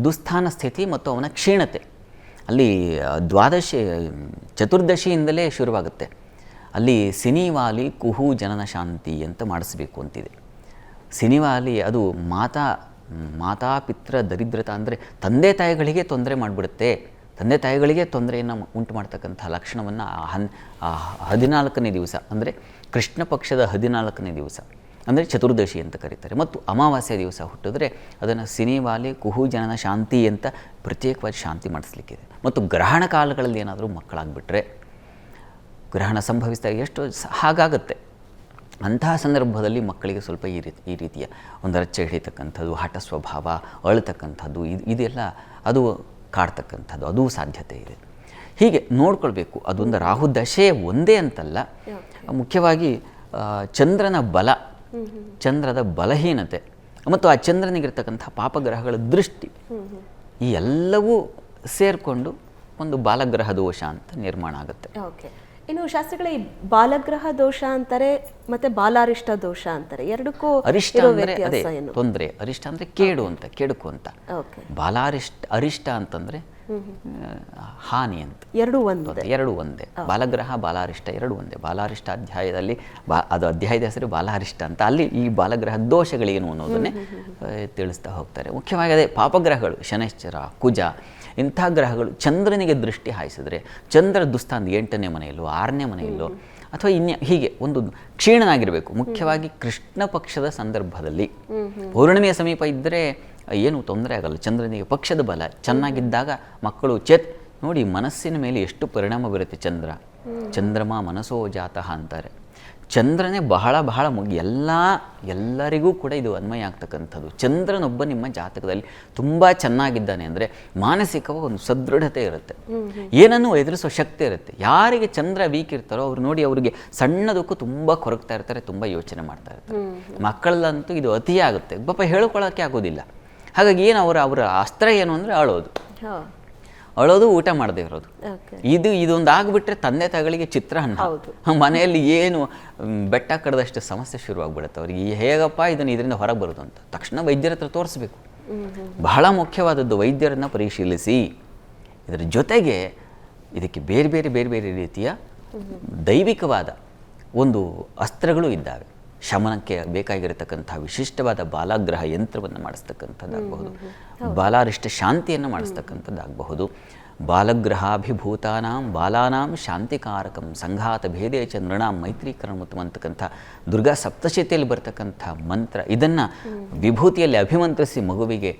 ದುಸ್ಥಾನ ಸ್ಥಿತಿ ಮತ್ತು ಅವನ ಕ್ಷೀಣತೆ ಅಲ್ಲಿ ಚತುರ್ದಶಿಯಿಂದಲೇ ಶುರುವಾಗುತ್ತೆ. ಅಲ್ಲಿ ಸಿನಿವಾಲಿ ಕುಹು ಜನನ ಶಾಂತಿ ಅಂತ ಮಾಡಿಸ್ಬೇಕು ಅಂತಿದೆ. ಸಿನಿವಾಲಿ ಅದು ಮಾತಾಪಿತ್ರ ದರಿದ್ರತ ಅಂದರೆ ತಂದೆ ತಾಯಿಗಳಿಗೆ ತೊಂದರೆ ಮಾಡಿಬಿಡುತ್ತೆ. ತಂದೆ ತಾಯಿಗಳಿಗೆ ತೊಂದರೆಯನ್ನು ಉಂಟು ಮಾಡ್ತಕ್ಕಂಥ ಲಕ್ಷಣವನ್ನು 14ನೇ ದಿವಸ ಅಂದರೆ ಕೃಷ್ಣ ಪಕ್ಷದ 14ನೇ ದಿವಸ ಅಂದರೆ ಚತುರ್ದಶಿ ಅಂತ ಕರೀತಾರೆ. ಮತ್ತು ಅಮಾವಾಸ್ಯೆ ದಿವಸ ಹುಟ್ಟಿದ್ರೆ ಅದನ್ನು ಸಿನಿವಾಲೆ ಕುಹು ಜನನ ಶಾಂತಿ ಅಂತ ಪ್ರತ್ಯೇಕವಾಗಿ ಶಾಂತಿ ಮಾಡಿಸ್ಲಿಕ್ಕಿದೆ. ಮತ್ತು ಗ್ರಹಣ ಕಾಲಗಳಲ್ಲಿ ಏನಾದರೂ ಮಕ್ಕಳಾಗ್ಬಿಟ್ರೆ, ಗ್ರಹಣ ಸಂಭವಿಸಿದಾಗ ಎಷ್ಟು ಹಾಗಾಗತ್ತೆ, ಅಂತಹ ಸಂದರ್ಭದಲ್ಲಿ ಮಕ್ಕಳಿಗೆ ಸ್ವಲ್ಪ ಈ ರೀತಿಯ ಒಂದು ರಚ್ಚೆ ಹಿಡಿತಕ್ಕಂಥದ್ದು, ಹಠ ಸ್ವಭಾವ, ಅಳ್ತಕ್ಕಂಥದ್ದು, ಇದೆಲ್ಲ ಅದು ಕಾಡ್ತಕ್ಕಂಥದ್ದು, ಅದೂ ಸಾಧ್ಯತೆ ಇದೆ. ಹೀಗೆ ನೋಡ್ಕೊಳ್ಬೇಕು. ಅದೊಂದು ರಾಹು ದಶೆ ಒಂದೇ ಅಂತಲ್ಲ, ಮುಖ್ಯವಾಗಿ ಚಂದ್ರನ ಬಲ, ಚಂದ್ರದ ಬಲಹೀನತೆ ಮತ್ತು ಆ ಚಂದ್ರನಿಗಿರ್ತಕ್ಕಂಥ ಪಾಪಗ್ರಹಗಳ ದೃಷ್ಟಿ, ಈ ಎಲ್ಲವೂ ಸೇರಿಕೊಂಡು ಒಂದು ಬಾಲಗ್ರಹ ದೋಷ ಅಂತ ನಿರ್ಮಾಣ ಆಗುತ್ತೆ. ಓಕೆ. ಇನ್ನು ಶಾಸ್ತ್ರಿಗಳ ಈ ಬಾಲಗ್ರಹ ದೋಷ ಅಂತಾರೆ ಮತ್ತೆ ಬಾಲಾರಿಷ್ಟ ದೋಷ ಅಂತಾರೆ, ಎರಡಕ್ಕೂ ಅರಿಷ್ಟ ಅಂದ್ರೆ ಅದೇ ತೊಂದರೆ, ಅರಿಷ್ಟ ಅಂದ್ರೆ ಕೇಡು ಅಂತ, ಕೆಡುಕು ಅಂತ. ಅರಿಷ್ಟ ಅಂತಂದ್ರೆ ಹಾನಿ ಅಂತ. ಎರಡು ಒಂದೇ. ಬಾಲಗ್ರಹ ಬಾಲಾರಿಷ್ಟ ಎರಡು ಒಂದೇ. ಬಾಲಾರಿಷ್ಟ ಅಧ್ಯಾಯದಲ್ಲಿ ಅದು ಅಧ್ಯಾಯದ ಹೆಸರು ಬಾಲಾರಿಷ್ಟ ಅಂತ. ಅಲ್ಲಿ ಈ ಬಾಲಗ್ರಹ ದೋಷಗಳೇನು ಅನ್ನೋದನ್ನೇ ತಿಳಿಸ್ತಾ ಹೋಗ್ತಾರೆ. ಮುಖ್ಯವಾಗಿ ಅದೇ ಪಾಪಗ್ರಹಗಳು, ಶನೈಶ್ಚರ, ಕುಜ, ಇಂಥ ಗ್ರಹಗಳು ಚಂದ್ರನಿಗೆ ದೃಷ್ಟಿ ಹಾಯಿಸಿದ್ರೆ, ಚಂದ್ರ ದುಸ್ಥಾನ 8ನೇ ಮನೆಯಲ್ಲೋ 6ನೇ ಮನೆಯಲ್ಲೋ ಅಥವಾ ಹೀಗೆ ಒಂದು ಕ್ಷೀಣನಾಗಿರಬೇಕು. ಮುಖ್ಯವಾಗಿ ಕೃಷ್ಣ ಪಕ್ಷದ ಸಂದರ್ಭದಲ್ಲಿ ಪೌರ್ಣಿಮೆಯ ಸಮೀಪ ಇದ್ದರೆ ಏನು ತೊಂದರೆ ಆಗಲ್ಲ. ಚಂದ್ರನಿಗೆ ಪಕ್ಷದ ಬಲ ಚೆನ್ನಾಗಿದ್ದಾಗ ಮಕ್ಕಳು ನೋಡಿ ಮನಸ್ಸಿನ ಮೇಲೆ ಎಷ್ಟು ಪರಿಣಾಮ ಬೀರುತ್ತೆ ಚಂದ್ರಮ ಮನಸೋ ಜಾತಃ ಅಂತಾರೆ. ಚಂದ್ರನೇ ಬಹಳ ಎಲ್ಲರಿಗೂ ಕೂಡ ಇದು ಅನ್ವಯ ಆಗ್ತಕ್ಕಂಥದ್ದು. ಚಂದ್ರನೊಬ್ಬ ನಿಮ್ಮ ಜಾತಕದಲ್ಲಿ ತುಂಬ ಚೆನ್ನಾಗಿದ್ದಾನೆ ಅಂದರೆ ಮಾನಸಿಕವಾಗಿ ಒಂದು ಸದೃಢತೆ ಇರುತ್ತೆ, ಏನನ್ನೂ ಎದುರಿಸೋ ಶಕ್ತಿ ಇರುತ್ತೆ. ಯಾರಿಗೆ ಚಂದ್ರ ವೀಕ್ ಇರ್ತಾರೋ ಅವ್ರು ನೋಡಿ ಅವರಿಗೆ ಸಣ್ಣದಕ್ಕೂ ತುಂಬ ಕೊರಗ್ತಾ ಇರ್ತಾರೆ, ತುಂಬ ಯೋಚನೆ ಮಾಡ್ತಾ ಇರ್ತಾರೆ. ಮಕ್ಕಳಲ್ಲಂತೂ ಇದು ಅತಿಯಾಗುತ್ತೆ, ಪಾಪ ಹೇಳ್ಕೊಳ್ಳೋಕ್ಕೆ ಆಗೋದಿಲ್ಲ. ಹಾಗಾಗಿ ಏನು ಅವರ ಅಸ್ತ್ರ ಏನು ಅಂದರೆ ಅಳೋದು, ಊಟ ಮಾಡದೇ ಇರೋದು. ಇದೊಂದು ಆಗಿಬಿಟ್ರೆ ತಂದೆ ತಾಯಿಗಳಿಗೆ ಚಿತ್ರಾನ್ನ. ಮನೆಯಲ್ಲಿ ಏನು ಬೆಟ್ಟ ಕಡ್ದಷ್ಟು ಸಮಸ್ಯೆ ಶುರುವಾಗ್ಬಿಡುತ್ತೆ ಅವ್ರಿಗೆ. ಹೇಗಪ್ಪ ಇದರಿಂದ ಹೊರಗೆ ಬರೋದು ಅಂತ ತಕ್ಷಣ ವೈದ್ಯರ ಹತ್ರ ತೋರಿಸ್ಬೇಕು. ಬಹಳ ಮುಖ್ಯವಾದದ್ದು ವೈದ್ಯರನ್ನು ಪರಿಶೀಲಿಸಿ. ಇದರ ಜೊತೆಗೆ ಇದಕ್ಕೆ ಬೇರೆ ಬೇರೆ ರೀತಿಯ ದೈವಿಕವಾದ ಒಂದು ಅಸ್ತ್ರಗಳು ಇದ್ದಾವೆ. ಶಮನಕ್ಕೆ ಬೇಕಾಗಿರತಕ್ಕಂಥ ವಿಶಿಷ್ಟವಾದ ಬಾಲಾಗ್ರಹ ಯಂತ್ರವನ್ನು ಮಾಡಿಸ್ತಕ್ಕಂಥದ್ದಾಗಬಹುದು, ಬಾಲಾರಿಷ್ಟ ಶಾಂತಿಯನ್ನು ಮಾಡಿಸ್ತಕ್ಕಂಥದ್ದಾಗಬಹುದು. ಬಾಲಗ್ರಹಾಭಿಭೂತಾನಾಂ ಬಾಲಾನಾಂ ಶಾಂತಿಕಾರಕಂ ಸಂಘಾತ ಭೇದೇ ಚ ನೃಣಾಂ ಮೈತ್ರೀಕರಣಮುತ್ತಮ ಅಂತಕ್ಕಂಥ ದುರ್ಗಾ ಸಪ್ತಶತಿಯಲ್ಲಿ ಬರ್ತಕ್ಕಂಥ ಮಂತ್ರ, ಇದನ್ನು ವಿಭೂತಿಯಲ್ಲಿ ಅಭಿಮಂತ್ರಿಸಿ ಮಗುವಿಗೆ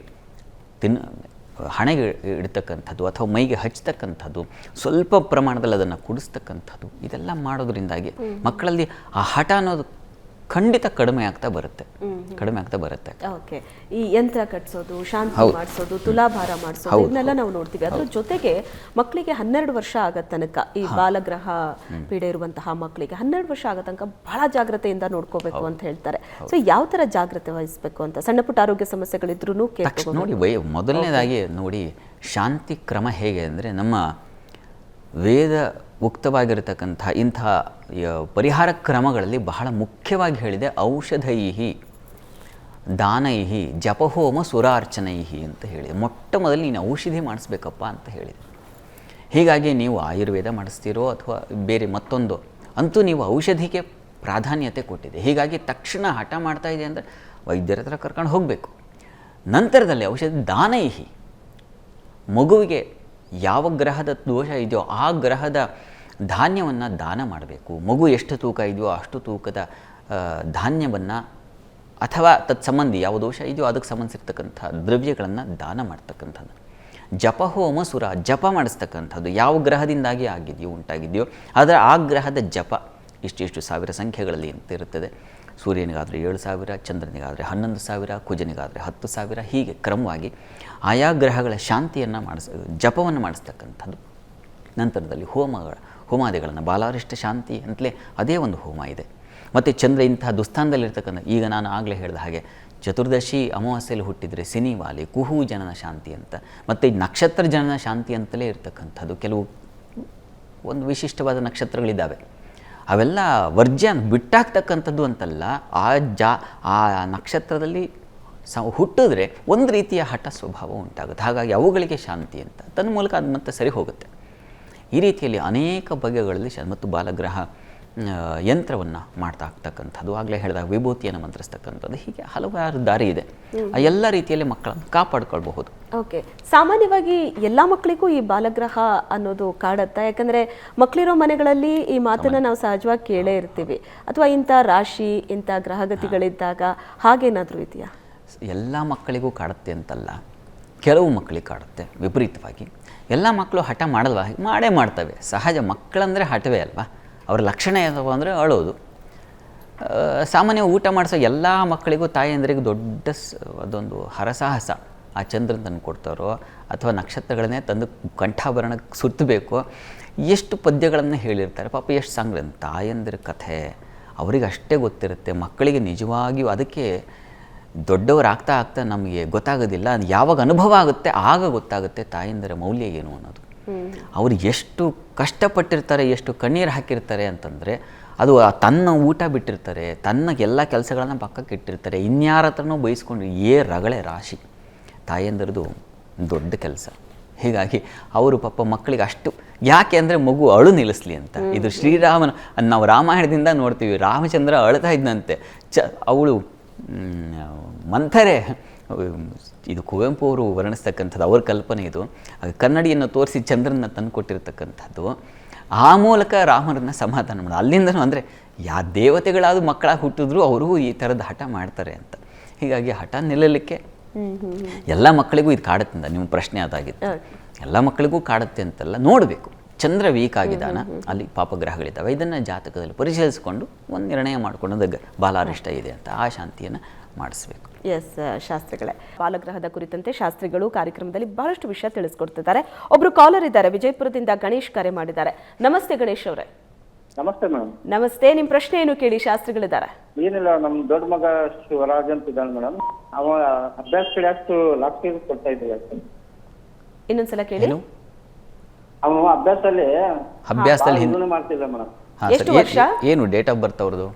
ಹಣೆಗೆ ಇಡ್ತಕ್ಕಂಥದ್ದು ಅಥವಾ ಮೈಗೆ ಹಚ್ಚತಕ್ಕಂಥದ್ದು, ಸ್ವಲ್ಪ ಪ್ರಮಾಣದಲ್ಲಿ ಅದನ್ನು ಕುಡಿಸ್ತಕ್ಕಂಥದ್ದು, ಇದೆಲ್ಲ ಮಾಡೋದ್ರಿಂದಾಗಿ ಮಕ್ಕಳಲ್ಲಿ ಆ ಹಠ ಅನ್ನೋದು ಖಂಡಿತ ಕಡಿಮೆ ಆಗ್ತಾ ಬರುತ್ತೆ. ಓಕೆ. ಈ ಯಂತ್ರ ಕಟ್ಸೋದು, ಶಾಂತಿ ಮಾಡಿಸೋದು, ತುಲಾಭಾರ ಮಾಡಿಸೋದು, ಇದನ್ನೆಲ್ಲ ನಾವು ನೋಡ್ತೀವಿ. ಅದ್ರ ಜೊತೆಗೆ ಮಕ್ಕಳಿಗೆ 12 ವರ್ಷ ಆಗೋ ತನಕ, ಈ ಬಾಲಗ್ರಹ ಪೀಡೆ ಇರುವಂತಹ ಮಕ್ಕಳಿಗೆ 12 ವರ್ಷ ಆಗೋ ತನಕ ಬಹಳ ಜಾಗ್ರತೆಯಿಂದ ನೋಡ್ಕೋಬೇಕು ಅಂತ ಹೇಳ್ತಾರೆ. ಸೊ ಯಾವ ತರ ಜಾಗ್ರತೆ ವಹಿಸಬೇಕು ಅಂತ, ಸಣ್ಣ ಪುಟ್ಟ ಆರೋಗ್ಯ ಸಮಸ್ಯೆಗಳಿದ್ರೂ ನೋಡಿ. ಮೊದಲನೇದಾಗಿ ನೋಡಿ, ಶಾಂತಿ ಕ್ರಮ ಹೇಗೆ ಅಂದರೆ, ನಮ್ಮ ವೇದ ಉಕ್ತವಾಗಿರತಕ್ಕಂಥ ಇಂಥ ಪರಿಹಾರ ಕ್ರಮಗಳಲ್ಲಿ ಬಹಳ ಮುಖ್ಯವಾಗಿ ಹೇಳಿದೆ ಔಷಧೈಹಿ ದಾನೈಹಿ ಜಪಹೋಮ ಸುರಾರ್ಚನೈಹಿ ಅಂತ ಹೇಳಿದೆ. ಮೊಟ್ಟ ಮೊದಲು ನೀನು ಔಷಧಿ ಮಾಡಿಸ್ಬೇಕಪ್ಪ ಅಂತ ಹೇಳಿದೆ. ಹೀಗಾಗಿ ನೀವು ಆಯುರ್ವೇದ ಮಾಡಿಸ್ತೀರೋ ಅಥವಾ ಬೇರೆ ಮತ್ತೊಂದು, ಅಂತೂ ನೀವು ಔಷಧಿಗೆ ಪ್ರಾಧಾನ್ಯತೆ ಕೊಟ್ಟಿದೆ. ಹೀಗಾಗಿ ತಕ್ಷಣ ಹಠ ಮಾಡ್ತಾ ಇದೆ ಅಂದರೆ ವೈದ್ಯರ ಹತ್ರ ಕರ್ಕೊಂಡು ಹೋಗಬೇಕು. ನಂತರದಲ್ಲಿ ಔಷಧಿ ದಾನೈಹಿ, ಮಗುವಿಗೆ ಯಾವ ಗ್ರಹದ ದೋಷ ಇದೆಯೋ ಆ ಗ್ರಹದ ಧಾನ್ಯವನ್ನು ದಾನ ಮಾಡಬೇಕು. ಮಗು ಎಷ್ಟು ತೂಕ ಇದೆಯೋ ಅಷ್ಟು ತೂಕದ ಧಾನ್ಯವನ್ನು ಅಥವಾ ತತ್ಸಂಬಂಧಿ ಯಾವ ದೋಷ ಇದೆಯೋ ಅದಕ್ಕೆ ಸಂಬಂಧಿಸಿರ್ತಕ್ಕಂಥ ದ್ರವ್ಯಗಳನ್ನು ದಾನ ಮಾಡ್ತಕ್ಕಂಥದ್ದು. ಜಪಹೋಮ ಸುರ, ಜಪ ಮಾಡಿಸ್ತಕ್ಕಂಥದ್ದು. ಯಾವ ಗ್ರಹದಿಂದಾಗಿ ಉಂಟಾಗಿದೆಯೋ ಅದರ ಆ ಗ್ರಹದ ಜಪ ಇಷ್ಟಿಷ್ಟು ಸಾವಿರ ಸಂಖ್ಯೆಗಳಲ್ಲಿ ಅಂತ ಇರುತ್ತದೆ. ಸೂರ್ಯನಿಗಾದರೆ 7,000, ಚಂದ್ರನಿಗಾದರೆ 11,000, ಕುಜನಿಗಾದರೆ 10,000, ಹೀಗೆ ಕ್ರಮವಾಗಿ ಆಯಾ ಗ್ರಹಗಳ ಶಾಂತಿಯನ್ನು ಜಪವನ್ನು ಮಾಡಿಸ್ತಕ್ಕಂಥದ್ದು. ನಂತರದಲ್ಲಿ ಹೋಮಾದಿಗಳನ್ನು, ಬಾಲಾರಿಷ್ಟ ಶಾಂತಿ ಅಂತಲೇ ಅದೇ ಒಂದು ಹೋಮ ಇದೆ. ಮತ್ತು ಚಂದ್ರ ಇಂತಹ ದುಸ್ಥಾನದಲ್ಲಿರ್ತಕ್ಕಂಥ, ಈಗ ನಾನು ಆಗಲೇ ಹೇಳಿದ ಹಾಗೆ ಚತುರ್ದಶಿ ಅಮಾವಾಸ್ಯೆಯಲ್ಲಿ ಹುಟ್ಟಿದರೆ ಸಿನಿವಾಲಿ ಕುಹು ಜನನ ಶಾಂತಿ ಅಂತ, ಮತ್ತು ನಕ್ಷತ್ರ ಜನನ ಶಾಂತಿ ಅಂತಲೇ ಇರ್ತಕ್ಕಂಥದ್ದು. ಕೆಲವು ಒಂದು ವಿಶಿಷ್ಟವಾದ ನಕ್ಷತ್ರಗಳಿದ್ದಾವೆ, ಅವೆಲ್ಲ ವರ್ಜ್ಯ ಬಿಟ್ಟಾಗ್ತಕ್ಕಂಥದ್ದು ಅಂತಲ್ಲ. ಆ ನಕ್ಷತ್ರದಲ್ಲಿ ಹುಟ್ಟಿದ್ರೆ ಒಂದು ರೀತಿಯ ಹಠ ಸ್ವಭಾವ ಉಂಟಾಗುತ್ತೆ. ಹಾಗಾಗಿ ಅವುಗಳಿಗೆ ಶಾಂತಿ ಅಂತ, ತನ್ನ ಮೂಲಕ ಅದು ಮತ್ತೆ ಸರಿ ಹೋಗುತ್ತೆ. ಈ ರೀತಿಯಲ್ಲಿ ಅನೇಕ ಬಗೆಗಳಲ್ಲಿ ಮತ್ತು ಬಾಲಗ್ರಹ ಯಂತ್ರವನ್ನು ಮಾಡ್ತಾ ಆಗ್ತಕ್ಕಂಥದ್ದು, ಆಗಲೇ ಹೇಳಿದಾಗ ವಿಭೂತಿಯನ್ನು ಮಂತ್ರಿಸ್ತಕ್ಕಂಥದ್ದು, ಹೀಗೆ ಹಲವಾರು ದಾರಿ ಇದೆ. ಆ ಎಲ್ಲ ರೀತಿಯಲ್ಲಿ ಮಕ್ಕಳನ್ನು ಕಾಪಾಡ್ಕೊಳ್ಬಹುದು. ಓಕೆ, ಸಾಮಾನ್ಯವಾಗಿ ಎಲ್ಲ ಮಕ್ಕಳಿಗೂ ಈ ಬಾಲಗ್ರಹ ಅನ್ನೋದು ಕಾಡತ್ತಾ? ಯಾಕಂದರೆ ಮಕ್ಕಳಿರೋ ಮನೆಗಳಲ್ಲಿ ಈ ಮಾತನ್ನು ನಾವು ಸಹಜವಾಗಿ ಕೇಳೇ ಇರ್ತೀವಿ. ಅಥವಾ ಇಂಥ ರಾಶಿ, ಇಂಥ ಗ್ರಹಗತಿಗಳಿದ್ದಾಗ ಹಾಗೇನಾದರೂ ಇದೆಯಾ? ಎಲ್ಲ ಮಕ್ಕಳಿಗೂ ಕಾಡುತ್ತೆ ಅಂತಲ್ಲ, ಕೆಲವು ಮಕ್ಕಳಿಗೆ ಕಾಡುತ್ತೆ ವಿಪರೀತವಾಗಿ. ಎಲ್ಲ ಮಕ್ಕಳು ಹಠ ಮಾಡಲ್ವಾ? ಮಾಡೇ ಮಾಡ್ತವೆ, ಸಹಜ. ಮಕ್ಕಳಂದರೆ ಹಠವೇ ಅಲ್ವಾ? ಅವರ ಲಕ್ಷಣ ಏನಪ್ಪ ಅಂದರೆ ಅಳೋದು. ಸಾಮಾನ್ಯ ಊಟ ಮಾಡಿಸೋ ಎಲ್ಲ ಮಕ್ಕಳಿಗೂ ತಾಯಂದ್ರಿಗೆ ದೊಡ್ಡ ಅದೊಂದು ಹರಸಾಹಸ. ಆ ಚಂದ್ರನ ತಂದು ಕೊಡ್ತಾರೋ ಅಥವಾ ನಕ್ಷತ್ರಗಳನ್ನೇ ತಂದು ಕಂಠಾಭರಣಕ್ಕೆ ಸುತ್ತಬೇಕು. ಎಷ್ಟು ಪದ್ಯಗಳನ್ನು ಹೇಳಿರ್ತಾರೆ ಪಾಪ, ಎಷ್ಟು ಸಂಗ್ರಹ. ತಾಯಂದಿರ ಕಥೆ ಅವರಿಗೆ ಅಷ್ಟೇ ಗೊತ್ತಿರುತ್ತೆ. ಮಕ್ಕಳಿಗೆ ನಿಜವಾಗಿಯೂ ಅದಕ್ಕೆ ದೊಡ್ಡವರಾಗ್ತಾ ಆಗ್ತಾ ನಮಗೆ ಗೊತ್ತಾಗೋದಿಲ್ಲ. ಅದು ಯಾವಾಗ ಅನುಭವ ಆಗುತ್ತೆ ಆಗ ಗೊತ್ತಾಗುತ್ತೆ ತಾಯಂದಿರ ಮೌಲ್ಯ ಏನು ಅನ್ನೋದು. ಅವರು ಎಷ್ಟು ಕಷ್ಟಪಟ್ಟಿರ್ತಾರೆ, ಎಷ್ಟು ಕಣ್ಣೀರು ಹಾಕಿರ್ತಾರೆ ಅಂತಂದರೆ, ಅದು ತನ್ನ ಊಟ ಬಿಟ್ಟಿರ್ತಾರೆ, ತನ್ನ ಎಲ್ಲ ಕೆಲಸಗಳನ್ನ ಪಕ್ಕಕ್ಕೆ ಇಟ್ಟಿರ್ತಾರೆ, ಇನ್ಯಾರ ಹತ್ರನೂ ಬಯಸ್ಕೊಂಡು ರಗಳೆ ರಾಶಿ. ತಾಯಂದಿರದು ದೊಡ್ಡ ಕೆಲಸ. ಹೀಗಾಗಿ ಅವರು ಪಾಪ ಮಕ್ಕಳಿಗೆ ಅಷ್ಟು, ಯಾಕೆ ಅಂದರೆ ಮಗು ಅಳು ನಿಲ್ಲಿಸ್ಲಿ ಅಂತ. ಇದು ಶ್ರೀರಾಮನ, ನಾವು ರಾಮಾಯಣದಿಂದ ನೋಡ್ತೀವಿ, ರಾಮಚಂದ್ರ ಅಳ್ತಾ ಇದ್ದಂತೆ. ಅವಳು ಮಂಥರೆ, ಇದು ಕುವೆಂಪು ಅವರು ವರ್ಣಿಸ್ತಕ್ಕಂಥದ್ದು, ಅವ್ರ ಕಲ್ಪನೆ ಇದು. ಕನ್ನಡಿಯನ್ನು ತೋರಿಸಿ ಚಂದ್ರನ ತಂದು ಕೊಟ್ಟಿರ್ತಕ್ಕಂಥದ್ದು. ಆ ಮೂಲಕ ರಾಮರನ್ನು ಸಮಾಧಾನ ಮಾಡೋದು. ಅಲ್ಲಿಂದನೂ ಅಂದರೆ ದೇವತೆಗಳಾದ ಮಕ್ಕಳಾಗಿ ಹುಟ್ಟಿದ್ರು ಅವ್ರಿಗೂ ಈ ಥರದ ಹಠ ಮಾಡ್ತಾರೆ ಅಂತ. ಹೀಗಾಗಿ ಹಠ ನಿಲ್ಲಲಿಕ್ಕೆ ಎಲ್ಲ ಮಕ್ಕಳಿಗೂ ಇದು ಕಾಡುತ್ತೆ. ನಿಮ್ಮ ಪ್ರಶ್ನೆ ಅದಾಗಿತ್ತು. ಎಲ್ಲ ಮಕ್ಕಳಿಗೂ ಕಾಡುತ್ತೆ ಅಂತಲ್ಲ, ನೋಡಬೇಕು. ಚಂದ್ರ ವೀಕ್ ಆಗಿದ್ದಾನ, ಅಲ್ಲಿ ಪಾಪಗ್ರಹಗಳಿದ್ದಾವೆ, ಇದನ್ನು ಜಾತಕದಲ್ಲಿ ಪರಿಶೀಲಿಸಿಕೊಂಡು ಒಂದು ನಿರ್ಣಯ ಮಾಡಿಕೊಂಡು ಬಾಲಾರಿಷ್ಟ ಇದೆ ಅಂತ ಆ ಶಾಂತಿಯನ್ನು ಮಾಡಿಸ್ಬೇಕು. ಎಸ್ ಶಾಸ್ತ್ರಿಗಳೇ, ಬಾಲಗ್ರಹದ ಕುರಿತಂತೆ ಶಾಸ್ತ್ರಿಗಳು ಕಾರ್ಯಕ್ರಮದಲ್ಲಿ ಬಹಳಷ್ಟು ವಿಷಯ ತಿಳಿಸ್ಕೊಡ್ತಿದ್ದಾರೆ. ಒಬ್ರು ಕಾಲರ್ ಇದ್ದಾರೆ, ವಿಜಯಪುರದಿಂದ ಗಣೇಶ್ ಕರೆ ಮಾಡಿದ್ದಾರೆ. ನಮಸ್ತೆ ಗಣೇಶ್ ಅವರೇ. ನಮಸ್ತೆ ಮೇಡಮ್. ನಮಸ್ತೆ, ನಿಮ್ಮ ಪ್ರಶ್ನೆ ಏನು ಕೇಳಿ, ಶಾಸ್ತ್ರಿಗಳಿದ್ದಾರೆ. ಏನಿಲ್ಲ, ನಮ್ ದೊಡ್ಡ ಮಗ ಶಿವರಾಜ್ ಅಂತ ಇದ್ದಾನೆ ಮೇಡಮ್. ಅವ ಅಭ್ಯಾಸ ಕಡೆ ಅಷ್ಟು ಲಾಸ್ಟ್ ಕೊಡ್ತಾ ಇದ್ದಿಲ್ಲ. ಇನ್ನೊಂದ್ಸಲ ಕೇಳಿ. ಅವ ಅಭ್ಯಾಸದಲ್ಲಿ ಹಿಂದೂ ಮಾಡ್ತಿಲ್ಲ ಮೇಡಮ್. ಎಷ್ಟು ವರ್ಷ? ಏನು ಡೇಟ್ ಆಫ್ ಬರ್ತ್ ಅವ್ರದ್ದು?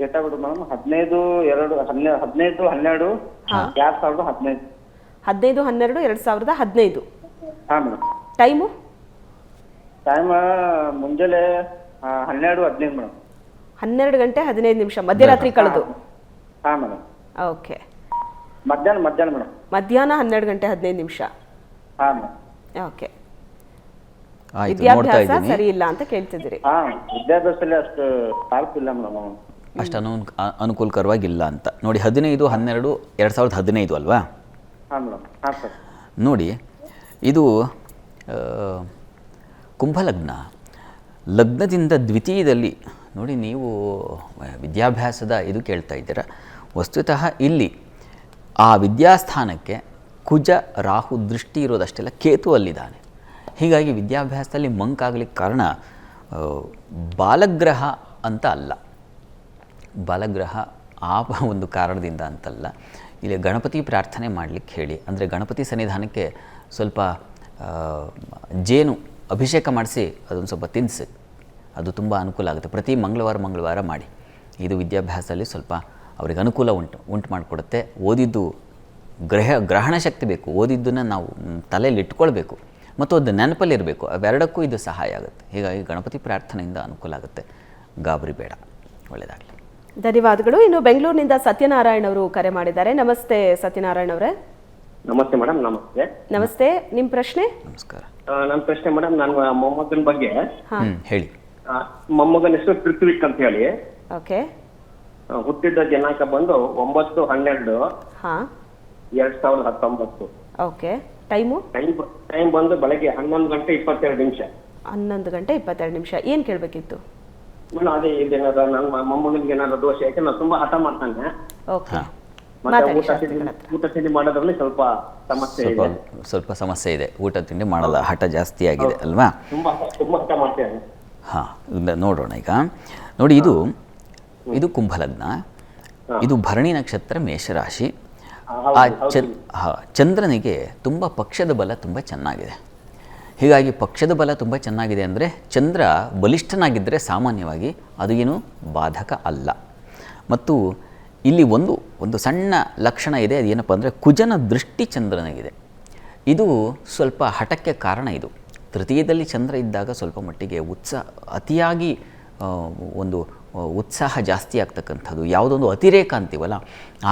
Date of birth madam 15/12/2015. 15/12/2015. ಹಾ ಮೇಡಮ್. ಟೈಮ್ ಮುಂಜಾನೆ 12:15 ಮೇಡಮ್. 12 ಗಂಟೆ 15 ನಿಮಿಷ, ಮಧ್ಯರಾತ್ರಿ ಕಳೆದು. ಹಾ ಮೇಡಮ್. ಓಕೆ. ಮಧ್ಯಾಹ್ನ ಮೇಡಮ್. ಮಧ್ಯಾಹ್ನ 12 ಗಂಟೆ 15 ನಿಮಿಷ. ಹಾ ಮೇಡಮ್. ಓಕೆ. ಆಯ್ತು, ವಿದ್ಯಾಭ್ಯಾಸ ಸರಿ ಇಲ್ಲ ಅಂತ ಕೇಳ್ತಿದ್ದೀರಿ. ಹಾ, ವಿದ್ಯಾಭ್ಯಾಸದಲ್ಲಿ ಅಷ್ಟು ಶಾರ್ಪ್ ಇಲ್ಲ ಮೇಡಮ್. ಅಷ್ಟು ಅನುಕೂಲಕರವಾಗಿಲ್ಲ ಅಂತ ನೋಡಿ. 15/12/2015 ಅಲ್ವಾ? ಹಾ ಮೇಡಮ್. ಹಾ ಸರ್. ನೋಡಿ, ಇದು ಕುಂಭಲಗ್ನ. ಲಗ್ನದಿಂದ ದ್ವಿತೀಯದಲ್ಲಿ ನೋಡಿ, ನೀವು ವಿದ್ಯಾಭ್ಯಾಸದ ಇದು ಕೇಳ್ತಾ ಇದ್ದೀರ. ವಸ್ತುತಃ ಇಲ್ಲಿ ಆ ವಿದ್ಯಾಸ್ಥಾನಕ್ಕೆ ಕುಜ ರಾಹು ದೃಷ್ಟಿ ಇರೋದಷ್ಟೆಲ್ಲ ಕೇತು ಅಲ್ಲಿದ್ದಾನೆ. ಹೀಗಾಗಿ ವಿದ್ಯಾಭ್ಯಾಸದಲ್ಲಿ ಮಂಕಾಗಲಿಕ್ಕೆ ಕಾರಣ ಬಾಲಗ್ರಹ ಅಂತ ಅಲ್ಲ. ಬಾಲಗ್ರಹ ಆ ಒಂದು ಕಾರಣದಿಂದ ಅಂತಲ್ಲ. ಇಲ್ಲಿ ಗಣಪತಿ ಪ್ರಾರ್ಥನೆ ಮಾಡಲಿಕ್ಕೆ ಹೇಳಿ, ಅಂದರೆ ಗಣಪತಿ ಸನ್ನಿಧಾನಕ್ಕೆ ಸ್ವಲ್ಪ ಜೇನು ಅಭಿಷೇಕ ಮಾಡಿಸಿ ಅದೊಂದು ಸ್ವಲ್ಪ ತಿನ್ನಿಸಿ, ಅದು ತುಂಬ ಅನುಕೂಲ ಆಗುತ್ತೆ. ಪ್ರತಿ ಮಂಗಳವಾರ ಮಾಡಿ. ಇದು ವಿದ್ಯಾಭ್ಯಾಸದಲ್ಲಿ ಸ್ವಲ್ಪ ಅವ್ರಿಗೆ ಅನುಕೂಲ ಉಂಟು ಮಾಡಿಕೊಡುತ್ತೆ. ಓದಿದ್ದು ಗ್ರಹಣ ಶಕ್ತಿ ಬೇಕು, ಓದಿದ್ದನ್ನು ನಾವು ತಲೆಯಲ್ಲಿ ಇಟ್ಕೊಳ್ಬೇಕು ಮತ್ತು ಅದು ನೆನಪಲ್ಲಿರಬೇಕು. ಅವೆರಡಕ್ಕೂ ಇದು ಸಹಾಯ ಆಗುತ್ತೆ. ಹೀಗಾಗಿ ಗಣಪತಿ ಪ್ರಾರ್ಥನೆಯಿಂದ ಅನುಕೂಲ ಆಗುತ್ತೆ. ಗಾಬರಿ ಬೇಡ. ಒಳ್ಳೆಯದಾಗಲಿ. ಧನ್ಯವಾದಗಳು. ಇನ್ನು ಬೆಂಗಳೂರಿನಿಂದ ಸತ್ಯನಾರಾಯಣ್ ಅವರು ಕರೆ ಮಾಡಿದ್ದಾರೆ. ನಮಸ್ತೆ ಸತ್ಯನಾರಾಯಣ್ ಅವರೇ. ನಮಸ್ತೆ ಮೇಡಮ್. ನಮಸ್ತೆ. ನಮಸ್ತೆ, ನಿಮ್ಮ ಪ್ರಶ್ನೆ? ನಮಸ್ಕಾರ. ನನ್ನ ಪ್ರಶ್ನೆ ಮೇಡಮ್, ನನ್ನ ಮೊಮ್ಮಗನ ಬಗ್ಗೆ. ಹೇಳಿ. ಮೊಮ್ಮಗನ ಹೆಸರು ಪೃಥ್ವಿಕ್ ಅಂತ ಹೇಳಿ. ಓಕೆ. ಹುಟ್ಟಿದ ದಿನಾಂಕ ಬಂದು 9/12/2019. ಓಕೆ. ಟೈಮು? ಟೈಮ್ ಬಂದು ಬೆಳಗ್ಗೆ 11:22. 11:22. ಏನು ಕೇಳಬೇಕಿತ್ತು? ಮೇಡಮ್ ಅದೇ ಇದೇನಾರ ನನ್ನ ಮೊಮ್ಮಗನಿಗೆ ಏನಾದ್ರು ದೋಷ, ಯಾಕೆ ನಾನು ತುಂಬಾ ಹಠ ಮಾಡ್ತಾನೆ. ಓಕೆ. ಮತ್ತೆ ಊಟ ತಿಂಡಿ ಮಾಡೋದ್ರಲ್ಲಿ ಸ್ವಲ್ಪ ಸಮಸ್ಯೆ ಇದೆ. ಊಟ ತಿಂಡಿ ಮಾಡಲ್ಲ, ಹಠ ಜಾಸ್ತಿ ಆಗಿದೆ ಅಲ್ವಾ? ತುಂಬಾ ಹಠ ಮಾಡ್ತೇನೆ. ಹಾಂ, ನೋಡೋಣ ಈಗ. ನೋಡಿ, ಇದು ಕುಂಭಲಗ್ನ, ಇದು ಭರಣಿ ನಕ್ಷತ್ರ, ಮೇಷರಾಶಿ. ಚಂದ್ರನಿಗೆ ತುಂಬ ಪಕ್ಷದ ಬಲ ತುಂಬ ಚೆನ್ನಾಗಿದೆ. ಹೀಗಾಗಿ ಪಕ್ಷದ ಬಲ ತುಂಬ ಚೆನ್ನಾಗಿದೆ ಅಂದರೆ ಚಂದ್ರ ಬಲಿಷ್ಠನಾಗಿದ್ದರೆ ಸಾಮಾನ್ಯವಾಗಿ ಅದು ಏನು ಬಾಧಕ ಅಲ್ಲ. ಮತ್ತು ಇಲ್ಲಿ ಒಂದು ಸಣ್ಣ ಲಕ್ಷಣ ಇದೆ. ಅದೇನಪ್ಪ ಅಂದರೆ ಕುಜನ ದೃಷ್ಟಿ ಚಂದ್ರನಿಗಿದೆ. ಇದು ಸ್ವಲ್ಪ ಹಠಕ್ಕೆ ಕಾರಣ. ಇದು ತೃತೀಯದಲ್ಲಿ ಚಂದ್ರ ಇದ್ದಾಗ ಸ್ವಲ್ಪ ಮಟ್ಟಿಗೆ ಅತಿಯಾಗಿ ಒಂದು ಉತ್ಸಾಹ ಜಾಸ್ತಿ ಆಗ್ತಕ್ಕಂಥದ್ದು, ಯಾವುದೊಂದು ಅತಿರೇಕ ಅಂತೀವಲ್ಲ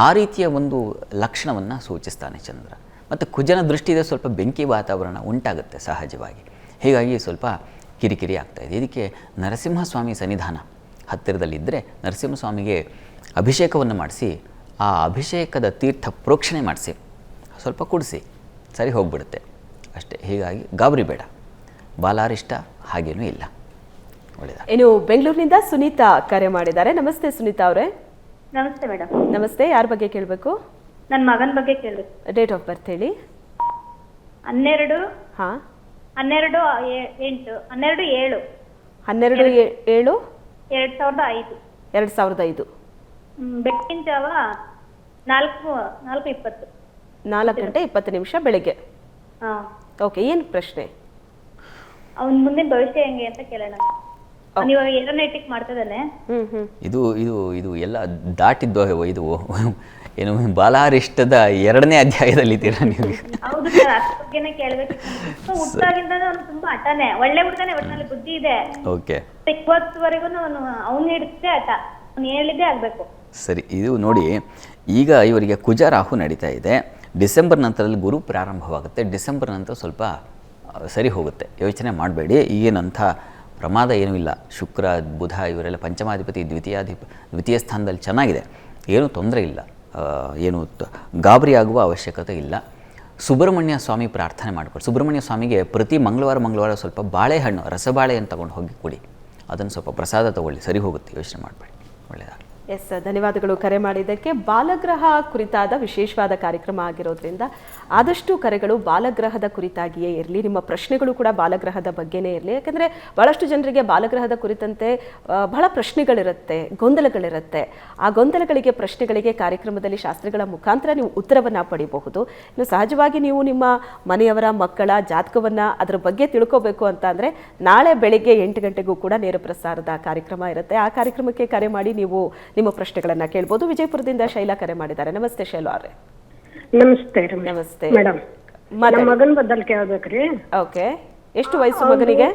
ಆ ರೀತಿಯ ಒಂದು ಲಕ್ಷಣವನ್ನು ಸೂಚಿಸ್ತಾನೆ ಚಂದ್ರ. ಮತ್ತು ಕುಜನ ದೃಷ್ಟಿಯಿಂದ ಸ್ವಲ್ಪ ಬೆಂಕಿ ವಾತಾವರಣ ಉಂಟಾಗುತ್ತೆ ಸಹಜವಾಗಿ. ಹೀಗಾಗಿ ಸ್ವಲ್ಪ ಕಿರಿಕಿರಿ ಆಗ್ತಾಯಿದೆ. ಇದಕ್ಕೆ ನರಸಿಂಹಸ್ವಾಮಿ ಸನ್ನಿಧಾನ ಹತ್ತಿರದಲ್ಲಿದ್ದರೆ ನರಸಿಂಹಸ್ವಾಮಿಗೆ ಅಭಿಷೇಕವನ್ನು ಮಾಡಿಸಿ, ಆ ಅಭಿಷೇಕದ ತೀರ್ಥ ಪ್ರೋಕ್ಷಣೆ ಮಾಡಿಸಿ ಸ್ವಲ್ಪ ಕುಡಿಸಿ, ಸರಿ ಹೋಗಿಬಿಡುತ್ತೆ ಅಷ್ಟೇ. ಹೀಗಾಗಿ ಗಾಬರಿ ಬೇಡ, ಬಾಲಾರಿಷ್ಟ ಹಾಗೇನೂ ಇಲ್ಲ. ಒಳ್ಳೆಯದ. ಇನ್ನು ಬೆಂಗಳೂರಿನಿಂದ ಸುನೀತಾ ಕರೆ ಮಾಡಿದ್ದಾರೆ. ನಮಸ್ತೆ ಸುನೀತಾ ಅವರೇ. ನಮಸ್ತೆ ಮೇಡಮ್. ನಮಸ್ತೆ. ಯಾರ ಬಗ್ಗೆ ಕೇಳಬೇಕು? ನನ್ನ ಮಗನ ಬಗ್ಗೆ ಕೇಳಬೇಕು. ಡೇಟ್ ಆಫ್ ಬರ್ತ್ ಹೇಳಿ. 12 ಹಾಂ 12 8 12 7 12/7/2005. 2005. ಬೆಳಗಿನ ಜಾವ 4:20. 4:20 ಬೆಳಿಗ್ಗೆ. ಹಾಂ. ಓಕೆ, ಏನು ಪ್ರಶ್ನೆ? ಅವನ ಮುಂದಿನ ಭವಿಷ್ಯ ಹೆಂಗೆ ಅಂತ ಕೇಳೋಣ. ಅವ್ನು ಇವಾಗ ಏರೋನೈಟಿಕ್ ಮಾಡ್ತಿದ್ದಾನೆ. ಇದು ಇದು ಇದು ಎಲ್ಲ ದಾಟಿದ್ದು ಇದು ಏನು ಬಾಲಾರಿಷ್ಟದ 2ನೇ ಅಧ್ಯಾಯದಲ್ಲಿದ್ದೀರಾ ನೀವು? ಹೌದು ಸರ್, ಅದ್ರ ಬಗ್ಗೆನೇ ಕೇಳಬೇಕಿತ್ತು. ಹುಟ್ಟಾಗಿಂದ ಅವನು ತುಂಬಾ ಹಠನೇ, ಒಳ್ಳೆ ಹುಡುಗನೇ, ಒಟ್ಟಿನಲ್ಲಿ ಬುದ್ಧಿ ಇದೆ. ಓಕೆ. 20ವರೆಗೂ ಅವ್ನು ಹಿಡಿದೇ ಹಠ, ಅವ್ನು ಹೇಳಿದ್ದೇ ಆಗ್ಬೇಕು. ಸರಿ, ಇದು ನೋಡಿ, ಈಗ ಇವರಿಗೆ ಕುಜ ರಾಹು ನಡೀತಾ ಇದೆ. ಡಿಸೆಂಬರ್ ನಂತರದಲ್ಲಿ ಗುರು ಪ್ರಾರಂಭವಾಗುತ್ತೆ. ಡಿಸೆಂಬರ್ ನಂತರ ಸ್ವಲ್ಪ ಸರಿ ಹೋಗುತ್ತೆ, ಯೋಚನೆ ಮಾಡಬೇಡಿ. ಈಗೇನಂಥ ಪ್ರಮಾದ ಏನೂ ಇಲ್ಲ. ಶುಕ್ರ ಬುಧ ಇವರೆಲ್ಲ ಪಂಚಮಾಧಿಪತಿ ದ್ವಿತೀಯ ಸ್ಥಾನದಲ್ಲಿ ಚೆನ್ನಾಗಿದೆ, ಏನೂ ತೊಂದರೆ ಇಲ್ಲ, ಏನು ಗಾಬರಿ ಆಗುವ ಅವಶ್ಯಕತೆ ಇಲ್ಲ. ಸುಬ್ರಹ್ಮಣ್ಯ ಸ್ವಾಮಿ ಪ್ರಾರ್ಥನೆ ಮಾಡಿಕೊಡಿ. ಸುಬ್ರಹ್ಮಣ್ಯ ಸ್ವಾಮಿಗೆ ಪ್ರತಿ ಮಂಗಳವಾರ ಸ್ವಲ್ಪ ಬಾಳೆಹಣ್ಣು, ರಸಬಾಳೆಯನ್ನು ತಗೊಂಡು ಹೋಗಿ ಕೊಡಿ. ಅದನ್ನು ಸ್ವಲ್ಪ ಪ್ರಸಾದ ತಗೊಳ್ಳಿ, ಸರಿ ಹೋಗುತ್ತೆ, ಯೋಚನೆ ಮಾಡಬೇಡಿ. ಒಳ್ಳೆಯದಾಗಲಿ. ಎಸ್, ಧನ್ಯವಾದಗಳು ಕರೆ ಮಾಡಿದ್ದಕ್ಕೆ. ಬಾಲಗ್ರಹ ಕುರಿತಾದ ವಿಶೇಷವಾದ ಕಾರ್ಯಕ್ರಮ ಆಗಿರೋದ್ರಿಂದ ಆದಷ್ಟು ಕರೆಗಳು ಬಾಲಗ್ರಹದ ಕುರಿತಾಗಿಯೇ ಇರಲಿ. ನಿಮ್ಮ ಪ್ರಶ್ನೆಗಳು ಕೂಡ ಬಾಲಗ್ರಹದ ಬಗ್ಗೆನೇ ಇರಲಿ. ಯಾಕಂದರೆ ಭಾಳಷ್ಟು ಜನರಿಗೆ ಬಾಲಗ್ರಹದ ಕುರಿತಂತೆ ಬಹಳ ಪ್ರಶ್ನೆಗಳಿರುತ್ತೆ, ಗೊಂದಲಗಳಿರುತ್ತೆ. ಆ ಗೊಂದಲಗಳಿಗೆ, ಪ್ರಶ್ನೆಗಳಿಗೆ ಕಾರ್ಯಕ್ರಮದಲ್ಲಿ ಶಾಸ್ತ್ರಿಗಳ ಮುಖಾಂತರ ನೀವು ಉತ್ತರವನ್ನು ಪಡಿಬಹುದು. ಇನ್ನು ಸಹಜವಾಗಿ ನೀವು ನಿಮ್ಮ ಮನೆಯವರ ಮಕ್ಕಳ ಜಾತಕವನ್ನು ಅದರ ಬಗ್ಗೆ ತಿಳ್ಕೋಬೇಕು ಅಂತ ಅಂದರೆ ನಾಳೆ ಬೆಳಿಗ್ಗೆ 8 ಗಂಟೆಗೂ ಕೂಡ ನೇರ ಪ್ರಸಾರದ ಕಾರ್ಯಕ್ರಮ ಇರುತ್ತೆ. ಆ ಕಾರ್ಯಕ್ರಮಕ್ಕೆ ಕರೆ ಮಾಡಿ ನೀವು ನಿಮ್ಮ ಪ್ರಶ್ನೆಗಳನ್ನ ಕೇಳಬಹುದು. ವಿಜಯಪುರದಿಂದ ಶೈಲಾ ಕರೆ ಮಾಡಿದ್ದಾರೆ. ನಮಸ್ತೆ ಶೈಲಾ ಅವರೇ. ನಮಸ್ತೆ. ನಮಸ್ತೆ ಮೇಡಮ್, ನಮ್ಮ ಮಗನ ಬದಲ್ ಕೇಳ್ಬೇಕ್ರಿ. ಓಕೆ, ಎಷ್ಟು ವಯಸ್ಸು ಮಗನಿಗೆ?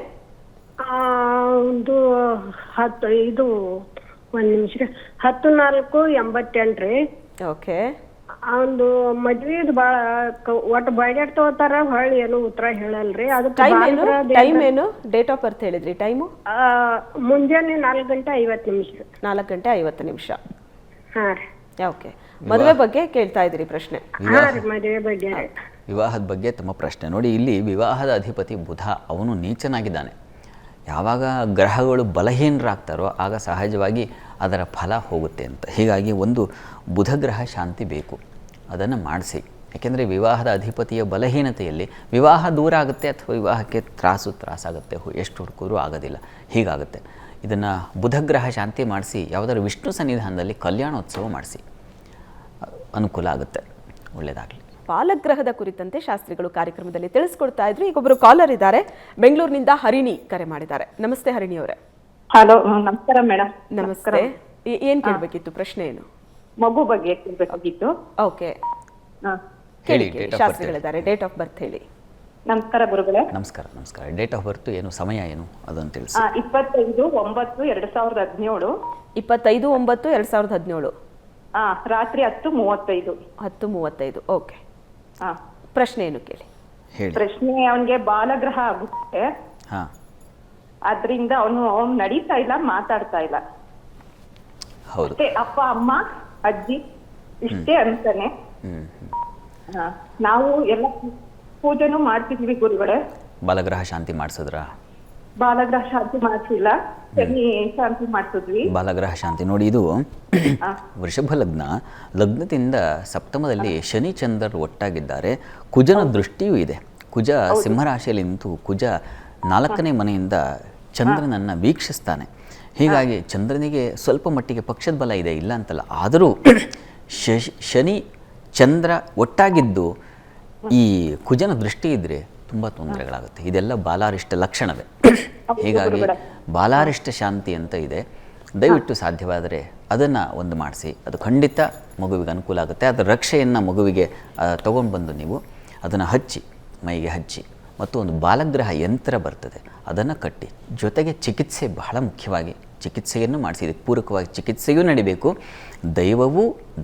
ಒಂದು 10 ಒಂದ್ ನಿಮಿಷ 14/88 ರೀ. ಓಕೆ. ಒಂದು ಮದ್ವಿದ್ ಬಾಳ ಒಟ್ಟು ಬೈಡೇಟ್ ತಗೋತಾರ, ಹೊಳ್ಳಿ ಏನು ಉತ್ತರ ಹೇಳಲ್ರಿ. ಅದು ಟೈಮ್ ಏನು? ಡೇಟ್ ಆಫ್ ಬರ್ತ್ ಹೇಳಿದ್ರಿ, ಟೈಮು? ಮುಂಜಾನೆ 4:50. 4:50. ಹಾ ರೀ. ಓಕೆ, ಮದುವೆ ಬಗ್ಗೆ ಕೇಳ್ತಾ ಇದ್ದೀರಿ ಪ್ರಶ್ನೆ? ಹಾ ರೀ, ಮದುವೆ ಬಗ್ಗೆ. ವಿವಾಹದ ಬಗ್ಗೆ ತಮ್ಮ ಪ್ರಶ್ನೆ ನೋಡಿ. ಇಲ್ಲಿ ವಿವಾಹದ ಅಧಿಪತಿ ಬುಧ, ಅವನು ನೀಚನಾಗಿದ್ದಾನೆ. ಯಾವಾಗ ಗ್ರಹಗಳು ಬಲಹೀನರಾಗ್ತಾರೋ ಆಗ ಸಹಜವಾಗಿ ಅದರ ಫಲ ಹೋಗುತ್ತೆ ಅಂತ. ಹೀಗಾಗಿ ಒಂದು ಬುಧ ಗ್ರಹ ಶಾಂತಿ ಬೇಕು, ಅದನ್ನು ಮಾಡಿಸಿ. ಯಾಕೆಂದರೆ ವಿವಾಹದ ಅಧಿಪತಿಯ ಬಲಹೀನತೆಯಲ್ಲಿ ವಿವಾಹ ದೂರ ಆಗುತ್ತೆ, ಅಥವಾ ವಿವಾಹಕ್ಕೆ ತ್ರಾಸಾಗುತ್ತೆ, ಎಷ್ಟು ಹುಡುಕಿದ್ರೂ ಆಗೋದಿಲ್ಲ, ಹೀಗಾಗುತ್ತೆ. ಇದನ್ನು ಬುಧಗ್ರಹ ಶಾಂತಿ ಮಾಡಿಸಿ ಯಾವುದಾದ್ರು ವಿಷ್ಣು ಸನ್ನಿಧಾನದಲ್ಲಿ ಕಲ್ಯಾಣೋತ್ಸವ ಮಾಡಿಸಿ, ಅನುಕೂಲ ಆಗುತ್ತೆ. ಒಳ್ಳೆಯದಾಗಲಿ. ಬಾಲಗ್ರಹದ ಕುರಿತಂತೆ ಶಾಸ್ತ್ರಿಗಳು ಕಾರ್ಯಕ್ರಮದಲ್ಲಿ ತಿಳಿಸ್ಕೊಡ್ತಾ ಇದ್ರು. ಈಗೊಬ್ಬರು ಕಾಲರ್ ಇದ್ದಾರೆ, ಬೆಂಗಳೂರಿನಿಂದ ಹರಿಣಿ ಕರೆ ಮಾಡಿದ್ದಾರೆ. ನಮಸ್ತೆ ಹರಿಣಿ ಅವರೇ. ಹಲೋ, ನಮಸ್ಕಾರ ಮೇಡಮ್. ನಮಸ್ತೆ. ಏನ್ ಕೇಳಬೇಕಿತ್ತು? ಪ್ರಶ್ನೆ ಏನು? ಮಗು ಬಗ್ಗೆ ಕೇಳಬೇಕಾಗಿತ್ತು. ಓಕೆ, ಹೇಳಿ. ಶಾಸ್ತ್ರಿಗಳಿದ್ದಾರೆ, ಡೇಟ್ ಆಫ್ ಬರ್ತ್ ಹೇಳಿ. ನಮಸ್ಕಾರ ಗುರುಗಳೇ. ನಮಸ್ಕಾರ. ಡೇಟ್ ಆಫ್ ಬರ್ತ್ ಏನು, ಸಮಯ ಏನು, ಅದನ್ನು ತಿಳಿಸಿ. 25/9/2017. 25/9/2017. ರಾತ್ರಿ 10:35. 10:35. ಓಕೆ, ಪ್ರಶ್ನೆ ಏನು ಕೇಳಿ. ಪ್ರಶ್ನೆ, ಅವನಿಗೆ ಬಾಲಗ್ರಹ ಆಗುತ್ತೆ, ಅದ್ರಿಂದ ಅವನು ನಡೀತಾ ಇಲ್ಲ, ಮಾತಾಡ್ತಾ ಇಲ್ಲ. ಅಷ್ಟೇ, ಅಪ್ಪ ಅಮ್ಮ ಅಜ್ಜಿ ಇಷ್ಟೇ ಅಂತಾನೆ. ನಾವು ಎಲ್ಲ ಪೂಜೆನೂ ಮಾಡ್ತಿದ್ವಿ ಗುರುಗಳೇ. ಬಾಲಗ್ರಹ ಶಾಂತಿ ಮಾಡಿಸಿದ್ರ? ಬಾಲಗ್ರಹ ಶಾಂತಿ ಮಾಡಿಸಿಲ್ಲ, ಶನಿ ಶಾಂತಿ ಮಾಡಿಸಿದ್ವಿ. ಬಾಲಗ್ರಹ ಶಾಂತಿ ನೋಡಿ, ಇದು ವೃಷಭ ಲಗ್ನದಿಂದ ಸಪ್ತಮದಲ್ಲಿ ಶನಿ ಚಂದ್ರರು ಒಟ್ಟಾಗಿದ್ದಾರೆ. ಕುಜನ ದೃಷ್ಟಿಯೂ ಇದೆ. ಕುಜ ಸಿಂಹರಾಶಿಯಲ್ಲಿ ನಿಂತು ಕುಜ 4ನೇ ಮನೆಯಿಂದ ಚಂದ್ರನನ್ನು ವೀಕ್ಷಿಸ್ತಾನೆ. ಹೀಗಾಗಿ ಚಂದ್ರನಿಗೆ ಸ್ವಲ್ಪ ಮಟ್ಟಿಗೆ ಪಕ್ಷದ ಬಲ ಇದೆ, ಇಲ್ಲ ಅಂತಲ್ಲ. ಆದರೂ ಶನಿ ಚಂದ್ರ ಒಟ್ಟಾಗಿದ್ದು ಈ ಕುಜನ ದೃಷ್ಟಿ ಇದ್ದರೆ ತುಂಬ ತೊಂದರೆಗಳಾಗುತ್ತೆ. ಇದೆಲ್ಲ ಬಾಲಾರಿಷ್ಟ ಲಕ್ಷಣವೇ. ಹೀಗಾಗಿ ಬಾಲಾರಿಷ್ಟ ಶಾಂತಿ ಅಂತ ಇದೆ. ದಯವಿಟ್ಟು ಸಾಧ್ಯವಾದರೆ ಅದನ್ನು ಒಂದು ಮಾಡಿಸಿ, ಅದು ಖಂಡಿತ ಮಗುವಿಗೆ ಅನುಕೂಲ ಆಗುತ್ತೆ. ಅದರ ರಕ್ಷೆಯನ್ನು ಮಗುವಿಗೆ ತೊಗೊಂಡು ಬಂದು ನೀವು ಅದನ್ನು ಹಚ್ಚಿ, ಮೈಗೆ ಹಚ್ಚಿ, ಮತ್ತು ಒಂದು ಬಾಲಗ್ರಹ ಯಂತ್ರ ಬರ್ತದೆ, ಅದನ್ನು ಕಟ್ಟಿ, ಜೊತೆಗೆ ಚಿಕಿತ್ಸೆ ಬಹಳ ಮುಖ್ಯವಾಗಿ ಚಿಕಿತ್ಸೆಯನ್ನು ಮಾಡಿಸಿ, ಇದಕ್ಕೆ ಪೂರಕವಾಗಿ ಚಿಕಿತ್ಸೆಯೂ ನಡಿಬೇಕು,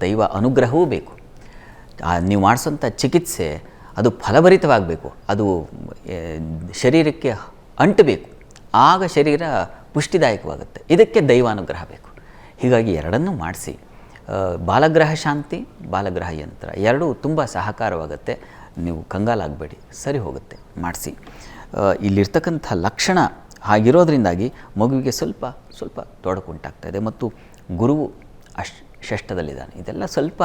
ದೈವ ಅನುಗ್ರಹವೂ ಬೇಕು. ನೀವು ಮಾಡಿಸೋಂಥ ಚಿಕಿತ್ಸೆ ಅದು ಫಲಭರಿತವಾಗಬೇಕು, ಅದು ಶರೀರಕ್ಕೆ ಅಂಟಬೇಕು, ಆಗ ಶರೀರ ಪುಷ್ಟಿದಾಯಕವಾಗುತ್ತೆ. ಇದಕ್ಕೆ ದೈವಾನುಗ್ರಹ ಬೇಕು. ಹೀಗಾಗಿ ಎರಡನ್ನೂ ಮಾಡಿಸಿ, ಬಾಲಗ್ರಹ ಶಾಂತಿ, ಬಾಲಗ್ರಹ ಯಂತ್ರ ಎರಡೂ ತುಂಬ ಸಹಕಾರವಾಗುತ್ತೆ. ನೀವು ಕಂಗಾಲಾಗಬೇಡಿ, ಸರಿ ಹೋಗುತ್ತೆ, ಮಾಡಿಸಿ. ಇಲ್ಲಿರ್ತಕ್ಕಂಥ ಲಕ್ಷಣ ಹಾಗಿರೋದ್ರಿಂದಾಗಿ ಮಗುವಿಗೆ ಸ್ವಲ್ಪ ತೊಡಕುಂಟಾಗ್ತಾಯಿದೆ ಮತ್ತು ಗುರುವು ಷಷ್ಠದಲ್ಲಿದ್ದಾನೆ. ಇದೆಲ್ಲ ಸ್ವಲ್ಪ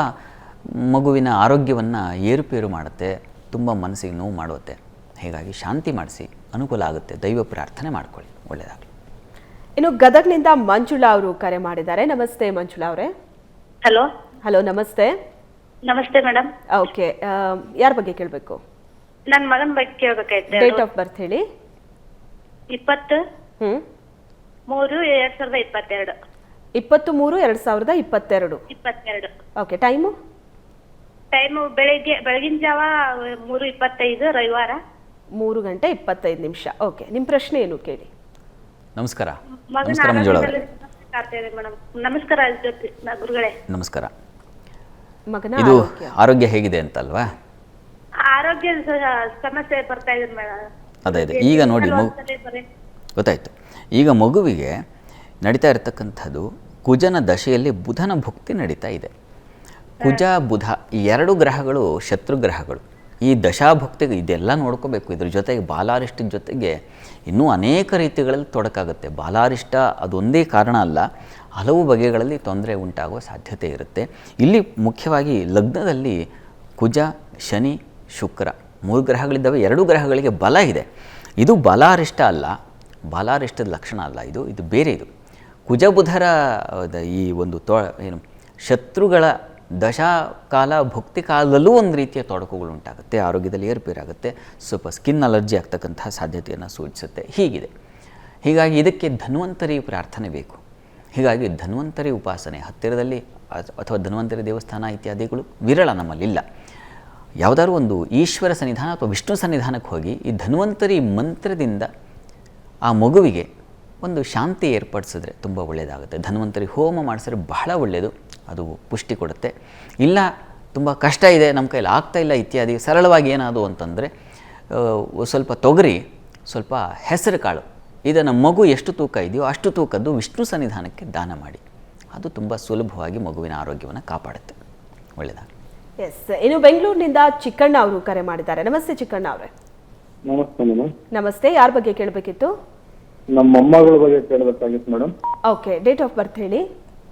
ಮಗುವಿನ ಆರೋಗ್ಯವನ್ನು ಏರುಪೇರು ಮಾಡುತ್ತೆ, ತುಂಬ ಮನಸ್ಸಿಗೆ ನೋವು ಮಾಡುತ್ತೆ. ಹೀಗಾಗಿ ಶಾಂತಿ ಮಾಡಿಸಿ, ಅನುಕೂಲ ಆಗುತ್ತೆ. ದೈವ ಪ್ರಾರ್ಥನೆ ಮಾಡ್ಕೊಳ್ಳಿ, ಒಳ್ಳೆಯದಾಗಲಿ. ಇನ್ನು ಗದಗ್ನಿಂದ ಮಂಜುಳಾ ಅವರು ಕರೆ ಮಾಡಿದ್ದಾರೆ. ನಮಸ್ತೆ ಮಂಜುಳಾ ಅವರೇ. ಹಲೋ ನಮಸ್ತೆ. ನಮಸ್ತೆ ಮೇಡಮ್. ಓಕೆ, ಯಾರ ಬಗ್ಗೆ ಕೇಳಬೇಕು? ನನ್ನ ಮಗನ ಬಗ್ಗೆ ಕೇಳ್ಬೇಕಾಯ್ತು. ಡೇಟ್ ಆಫ್ ಬರ್ತ್ ಹೇಳಿ. 20-3-2022. 23/2022. ಓಕೆ, ಟೈಮು ಬೆಳಗಿನ ಜಾವ 3:25, ರವಿವಾರ 3:25. ಓಕೆ, ನಿಮ್ಮ ಪ್ರಶ್ನೆ ಏನು ಕೇಳಿ. ನಮಸ್ಕಾರ. ಮಗನ ನಮಸ್ಕಾರ ಮಂಜುಳಾ ಅವರೇ. ಮೇಡಮ್ ನಮಸ್ಕಾರ ಗುರುಗಳೇ. ನಮಸ್ಕಾರ. ಮಗನ ಇದು ಆರೋಗ್ಯ ಹೇಗಿದೆ ಅಂತಲ್ವಾ? ಆರೋಗ್ಯ ಸಮಸ್ಯೆ ಬರ್ತಾ ಇದೆ ಮೇಡಮ್. ಅದೇ ಈಗ ನೋಡಿ ಗೊತ್ತಾಯಿತು. ಈಗ ಮಗುವಿಗೆ ನಡೀತಾ ಇರತಕ್ಕಂಥದ್ದು ಕುಜನ ದಶೆಯಲ್ಲಿ ಬುಧನ ಭುಕ್ತಿ ನಡೀತಾ ಇದೆ. ಕುಜ ಬುಧ ಈ ಎರಡು ಗ್ರಹಗಳು ಶತ್ರುಗ್ರಹಗಳು. ಈ ದಶಾಭುಕ್ತಿಗೆ ಇದೆಲ್ಲ ನೋಡ್ಕೋಬೇಕು. ಇದ್ರ ಜೊತೆಗೆ ಬಾಲಾರಿಷ್ಟದ ಜೊತೆಗೆ ಇನ್ನೂ ಅನೇಕ ರೀತಿಗಳಲ್ಲಿ ತೊಡಕಾಗುತ್ತೆ. ಬಾಲಾರಿಷ್ಟ ಅದೊಂದೇ ಕಾರಣ ಅಲ್ಲ, ಹಲವು ಬಗೆಗಳಲ್ಲಿ ತೊಂದರೆ ಉಂಟಾಗುವ ಸಾಧ್ಯತೆ ಇರುತ್ತೆ. ಇಲ್ಲಿ ಮುಖ್ಯವಾಗಿ ಲಗ್ನದಲ್ಲಿ ಕುಜ, ಶನಿ, ಶುಕ್ರ 3 ಗ್ರಹಗಳಿದ್ದಾವೆ. 2 ಗ್ರಹಗಳಿಗೆ ಬಲ ಇದೆ. ಇದು ಬಾಲಾರಿಷ್ಟ ಅಲ್ಲ, ಬಾಲಾರಿಷ್ಟದ ಲಕ್ಷಣ ಅಲ್ಲ, ಇದು ಬೇರೆ. ಇದು ಕುಜಬುಧರ ಈ ಒಂದು ಶತ್ರುಗಳ ದಶಾಕಾಲ ಭುಕ್ತಿ ಕಾಲದಲ್ಲೂ ಒಂದು ರೀತಿಯ ತೊಡಕುಗಳು ಉಂಟಾಗುತ್ತೆ, ಆರೋಗ್ಯದಲ್ಲಿ ಏರುಪೇರಾಗುತ್ತೆ, ಸ್ವಲ್ಪ ಸ್ಕಿನ್ ಅಲರ್ಜಿ ಆಗ್ತಕ್ಕಂತಹ ಸಾಧ್ಯತೆಯನ್ನು ಸೂಚಿಸುತ್ತೆ. ಹೀಗಿದೆ. ಹೀಗಾಗಿ ಇದಕ್ಕೆ ಧನ್ವಂತರಿ ಪ್ರಾರ್ಥನೆ ಬೇಕು. ಹೀಗಾಗಿ ಧನ್ವಂತರಿ ಉಪಾಸನೆ ಹತ್ತಿರದಲ್ಲಿ ಅಥವಾ ಧನ್ವಂತರಿ ದೇವಸ್ಥಾನ ಇತ್ಯಾದಿಗಳು ವಿರಳ, ನಮ್ಮಲ್ಲಿಲ್ಲ. ಯಾವುದಾದ್ರು ಒಂದು ಈಶ್ವರ ಸನ್ನಿಧಾನ ಅಥವಾ ವಿಷ್ಣು ಸನ್ನಿಧಾನಕ್ಕೆ ಹೋಗಿ ಈ ಧನ್ವಂತರಿ ಮಂತ್ರದಿಂದ ಆ ಮಗುವಿಗೆ ಒಂದು ಶಾಂತಿ ಏರ್ಪಡಿಸಿದ್ರೆ ತುಂಬ ಒಳ್ಳೆಯದಾಗುತ್ತೆ. ಧನ್ವಂತರಿ ಹೋಮ ಮಾಡಿಸಿದ್ರೆ ಬಹಳ ಒಳ್ಳೆಯದು, ಅದು ಪುಷ್ಟಿ ಕೊಡುತ್ತೆ. ಇಲ್ಲ ತುಂಬ ಕಷ್ಟ ಇದೆ, ನಮ್ಮ ಕೈಲಿ ಆಗ್ತಾಯಿಲ್ಲ ಇತ್ಯಾದಿ, ಸರಳವಾಗಿ ಏನಾದು ಅಂತಂದರೆ ಸ್ವಲ್ಪ ತೊಗರಿ, ಸ್ವಲ್ಪ ಹೆಸರು ಕಾಳು, ಇದನ್ನು ಮಗು ಎಷ್ಟು ತೂಕ ಇದೆಯೋ ಅಷ್ಟು ತೂಕದ್ದು ವಿಷ್ಣು ಸನ್ನಿಧಾನಕ್ಕೆ ದಾನ ಮಾಡಿ. ಅದು ತುಂಬ ಸುಲಭವಾಗಿ ಮಗುವಿನ ಆರೋಗ್ಯವನ್ನು ಕಾಪಾಡುತ್ತೆ. ಒಳ್ಳೆಯದಾಗಲಿ. ಎಸ್, ಇನ್ನು ಬೆಂಗಳೂರಿನಿಂದ ಚಿಕ್ಕಣ್ಣ ಅವರು ಕರೆ ಮಾಡಿದ್ದಾರೆ. ನಮಸ್ತೆ ಚಿಕ್ಕಣ್ಣ ಅವರೇ. ನಮಸ್ತೆ ಮೇಡಮ್. ನಮಸ್ತೆ, ಯಾರ ಬಗ್ಗೆ ಕೇಳಬೇಕಿತ್ತು? ನಮ್ಮ ಮೊಮ್ಮಗಳ ಬಗ್ಗೆ ಕೇಳಬೇಕಾಗಿತ್ತು madam. Okay, date of birth ಹೇಳಿ.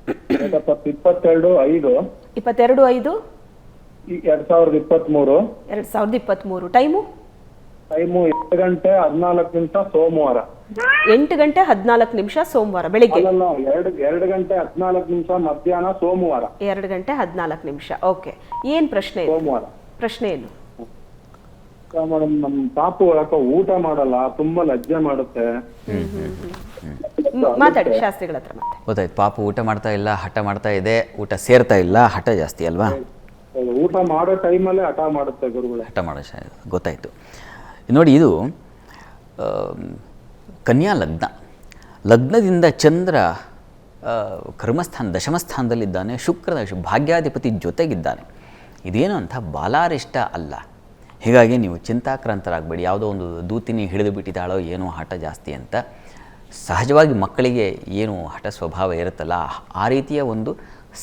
22/5/2023. 2023. ಟೈಮು 8:14 ಸೋಮವಾರ. 8:14 ಸೋಮವಾರ ಬೆಳಿಗ್ಗೆ. 2:14 ಮಧ್ಯಾಹ್ನ ಸೋಮವಾರ. 2:14. ಓಕೆ, ಏನ್ ಪ್ರಶ್ನೆ? ಸೋಮವಾರ ಪ್ರಶ್ನೆ ಏನು ಮೇಡಮ್? ನಮ್ಮ ಪಾಪು ಯಾಕೋ ಊಟ ಮಾಡಲ್ಲ, ತುಂಬಾ ಲಜ್ಜೆ ಮಾಡುತ್ತೆ. ಮಾತಾಡಿ, ಶಾಸ್ತ್ರಿಗಳ ಹತ್ರ ಮಾತಾಡಿ. ಗೊತ್ತಾಯ್ತು. ಪಾಪು ಊಟ ಮಾಡ್ತಾ ಇಲ್ಲ, ಹಠ ಮಾಡ್ತಾ ಇದೆ, ಊಟ ಸೇರ್ತಾ ಇಲ್ಲ, ಹಠ ಜಾಸ್ತಿ ಅಲ್ವಾ? ಊಟ ಮಾಡೋ ಟೈಮಲ್ಲೇ ಹಠ ಮಾಡುತ್ತೆ ಗುರುಗಳೇ. ಹಠ ಮಾಡೋ ಗೊತ್ತಾಯಿತು. ನೋಡಿ, ಇದು ಕನ್ಯಾ ಲಗ್ನದಿಂದ ಚಂದ್ರ ಕರ್ಮಸ್ಥಾನ ದಶಮಸ್ಥಾನದಲ್ಲಿದ್ದಾನೆ, ಶುಕ್ರದ ಭಾಗ್ಯಾಧಿಪತಿ ಜೊತೆಗಿದ್ದಾನೆ. ಇದೇನು ಅಂತ ಬಾಲಾರಿಷ್ಟ ಅಲ್ಲ. ಹೀಗಾಗಿ ನೀವು ಚಿಂತಾಕ್ರಾಂತರಾಗಬೇಡಿ. ಯಾವುದೋ ಒಂದು ದೂತಿನಿ ಹಿಡಿದು ಬಿಟ್ಟಿದ್ದಾಳೋ ಏನೋ ಹಠ ಜಾಸ್ತಿ ಅಂತ. ಸಹಜವಾಗಿ ಮಕ್ಕಳಿಗೆ ಏನು ಹಠ ಸ್ವಭಾವ ಇರುತ್ತಲ್ಲ, ಆ ರೀತಿಯ ಒಂದು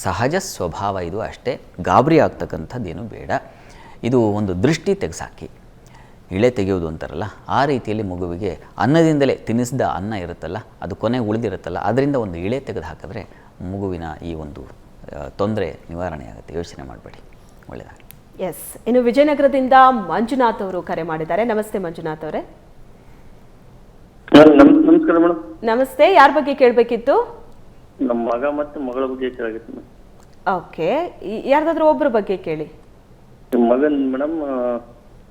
ಸಹಜ ಸ್ವಭಾವ ಇದು ಅಷ್ಟೇ. ಗಾಬರಿ ಆಗ್ತಕ್ಕಂಥದ್ದೇನು ಬೇಡ. ಇದು ಒಂದು ದೃಷ್ಟಿ ತೆಗೆಸಾಕಿ, ಇಳೆ ತೆಗೆಯೋದು ಅಂತಾರಲ್ಲ, ಆ ರೀತಿಯಲ್ಲಿ ಮಗುವಿಗೆ ಅನ್ನದಿಂದಲೇ ತಿನ್ನಿಸಿದ ಅನ್ನ ಇರುತ್ತಲ್ಲ, ಅದು ಕೊನೆಗೆ ಉಳಿದಿರುತ್ತಲ್ಲ, ಅದರಿಂದ ಒಂದು ಇಳೆ ತೆಗೆದು ಹಾಕಿದ್ರೆ ಮಗುವಿನ ಈ ಒಂದು ತೊಂದರೆ ನಿವಾರಣೆ ಆಗುತ್ತೆ. ಯೋಚನೆ ಮಾಡಬೇಡಿ, ಒಳ್ಳೆಯದಾಗಲಿ. ಎಸ್, ಇನ್ನು ವಿಜಯನಗರದಿಂದ ಮಂಜುನಾಥ್ ಅವರು ಕರೆ ಮಾಡಿದ್ದಾರೆ. ನಮಸ್ತೆ ಮಂಜುನಾಥ್ ಅವರೇ. ನಮಸ್ಕಾರ ಮೇಡಮ್. ನಮಸ್ತೆ, ಯಾರ ಬಗ್ಗೆ ಕೇಳಬೇಕಿತ್ತು? ನಮ್ಮ ಮಗ ಮತ್ತು ಮಗಳ ಬಗ್ಗೆ ಕೇಳಾಗಿತ್ತು. ಓಕೆ, ಯಾರ್ದಾದ್ರೂ ಒಬ್ಬರ ಬಗ್ಗೆ ಕೇಳಿ. ಮಗನ್ ಮೇಡಮ್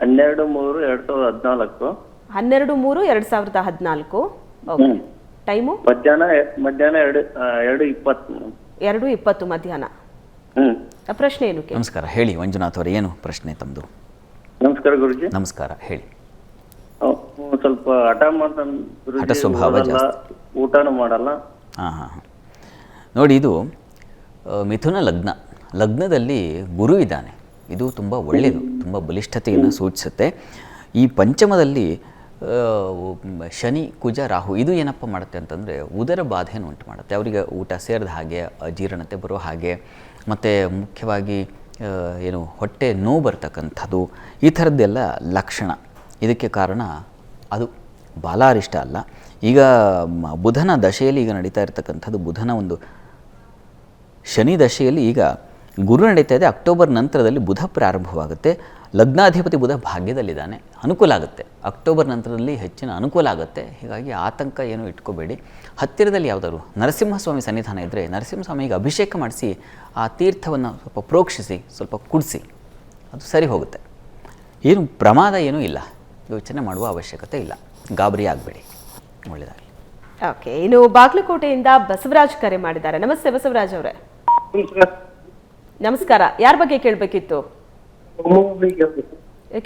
12/3/2014. 12/3/2014. ಓಕೆ, ಟೈಮು ಮಧ್ಯಾಹ್ನ 2:20. 2:20 ಮಧ್ಯಾಹ್ನ. ಪ್ರಶ್ನೆ ಏನು ಕೇಳಿ? ನಮಸ್ಕಾರ, ಹೇಳಿ ಮಂಜುನಾಥ್ ಅವರೇ, ಏನು ಪ್ರಶ್ನೆ ತಮ್ಮದು? ನಮಸ್ಕಾರ ಗುರುಜಿ. ನಮಸ್ಕಾರ, ಹೇಳಿ. ಸ್ವಲ್ಪ ಹಠ ಮಾಡ್ತಾನೆ, ಹಠ ಸ್ವಭಾವ ಜಾಸ್ತಿ. ಊಟನೂ ಮಾಡಲ್ಲ, ಹಾಂ ಹಾಂ ಹಾಂ ನೋಡಿ, ಇದು ಮಿಥುನ ಲಗ್ನ. ಲಗ್ನದಲ್ಲಿ ಗುರು ಇದ್ದಾನೆ. ಇದು ತುಂಬ ಒಳ್ಳೆಯದು, ತುಂಬ ಬಲಿಷ್ಠತೆಯನ್ನು ಸೂಚಿಸುತ್ತೆ. ಈ ಪಂಚಮದಲ್ಲಿ ಶನಿ, ಕುಜ, ರಾಹು ಇದು ಏನಪ್ಪ ಮಾಡುತ್ತೆ ಅಂತಂದರೆ ಉದರ ಬಾಧೆಯನ್ನು ಉಂಟು ಮಾಡುತ್ತೆ. ಅವರಿಗೆ ಊಟ ಸೇರಿದ ಹಾಗೆ, ಅಜೀರ್ಣತೆ ಬರೋ ಹಾಗೆ, ಮತ್ತು ಮುಖ್ಯವಾಗಿ ಏನು ಹೊಟ್ಟೆ ನೋವು ಬರ್ತಕ್ಕಂಥದ್ದು, ಈ ಥರದ್ದೆಲ್ಲ ಲಕ್ಷಣ. ಇದಕ್ಕೆ ಕಾರಣ ಅದು ಬಾಲಾರಿಷ್ಟ ಅಲ್ಲ. ಈಗ ಬುಧನ ದಶೆಯಲ್ಲಿ ಈಗ ನಡೀತಾ ಇರತಕ್ಕಂಥದ್ದು, ಬುಧನ ಒಂದು ಶನಿ ದಶೆಯಲ್ಲಿ ಈಗ ಗುರು ನಡೀತಾ ಇದೆ. ಅಕ್ಟೋಬರ್ ನಂತರದಲ್ಲಿ ಬುಧ ಪ್ರಾರಂಭವಾಗುತ್ತೆ. ಲಗ್ನಾಧಿಪತಿ ಬುಧ ಭಾಗ್ಯದಲ್ಲಿದ್ದಾನೆ, ಅನುಕೂಲ ಆಗುತ್ತೆ. ಅಕ್ಟೋಬರ್ ನಂತರದಲ್ಲಿ ಹೆಚ್ಚಿನ ಅನುಕೂಲ ಆಗುತ್ತೆ. ಹೀಗಾಗಿ ಆತಂಕ ಏನೂ ಇಟ್ಕೋಬೇಡಿ. ಹತ್ತಿರದಲ್ಲಿ ಯಾವುದಾದ್ರು ನರಸಿಂಹಸ್ವಾಮಿ ಸನ್ನಿಧಾನ ಇದ್ದರೆ ನರಸಿಂಹಸ್ವಾಮಿಗೆ ಅಭಿಷೇಕ ಮಾಡಿಸಿ ಆ ತೀರ್ಥವನ್ನು ಸ್ವಲ್ಪ ಪ್ರೋಕ್ಷಿಸಿ, ಸ್ವಲ್ಪ ಕುಡಿಸಿ, ಅದು ಸರಿ ಹೋಗುತ್ತೆ. ಏನು ಪ್ರಮಾದ ಏನೂ ಇಲ್ಲ, ಯೋಚನೆ ಮಾಡುವ ಅವಶ್ಯಕತೆ ಇಲ್ಲ, ಗಾಬರಿ ಆಗಬೇಡಿ. ಒಳ್ಳೆಯದಾಗಲಿ. ಓಕೆ, ಇನ್ನು ಬಾಗಲಕೋಟೆಯಿಂದ ಬಸವರಾಜ್ ಕರೆ ಮಾಡಿದ್ದಾರೆ. ನಮಸ್ತೆ ಬಸವರಾಜ್ ಅವರೇ. ನಮಸ್ಕಾರ. ಯಾರ ಬಗ್ಗೆ ಕೇಳಬೇಕಿತ್ತು?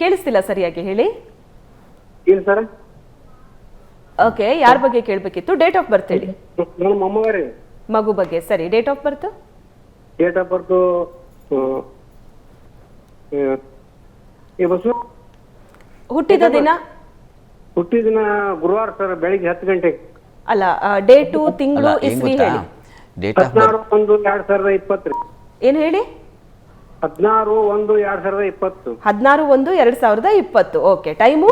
ಕೇಳಿಸ್ತಿಲ್ಲ ಸರಿಯಾಗಿ, ಹೇಳಿ. ಓಕೆ, ಯಾರ ಬಗ್ಗೆ ಕೇಳಬೇಕಿತ್ತು? ಡೇಟ್ ಆಫ್ ಬರ್ತ್ ಹೇಳಿ. ಮಗು ಬಗ್ಗೆ. ಸರಿ, ಡೇಟ್ ಆಫ್ ಬರ್ತ್? ಹುಟ್ಟಿದ ದಿನ? ಹುಟ್ಟಿದ ದಿನ ಗುರುವಾರ ಸರ್, ಬೆಳಿಗ್ಗೆ 10 ಗಂಟೆಗೆ. ಅಲ್ಲ, ಡೇಟು, ತಿಂಗಳು, ಇಸ್ವಿ ಹೇಳಿ. ಡೇಟ್ ಆಫ್ ಬರ್ತ್ 16/1/2020. ಏನು ಹೇಳಿ? 16/1/2020. 16/1/2020. Okay, time?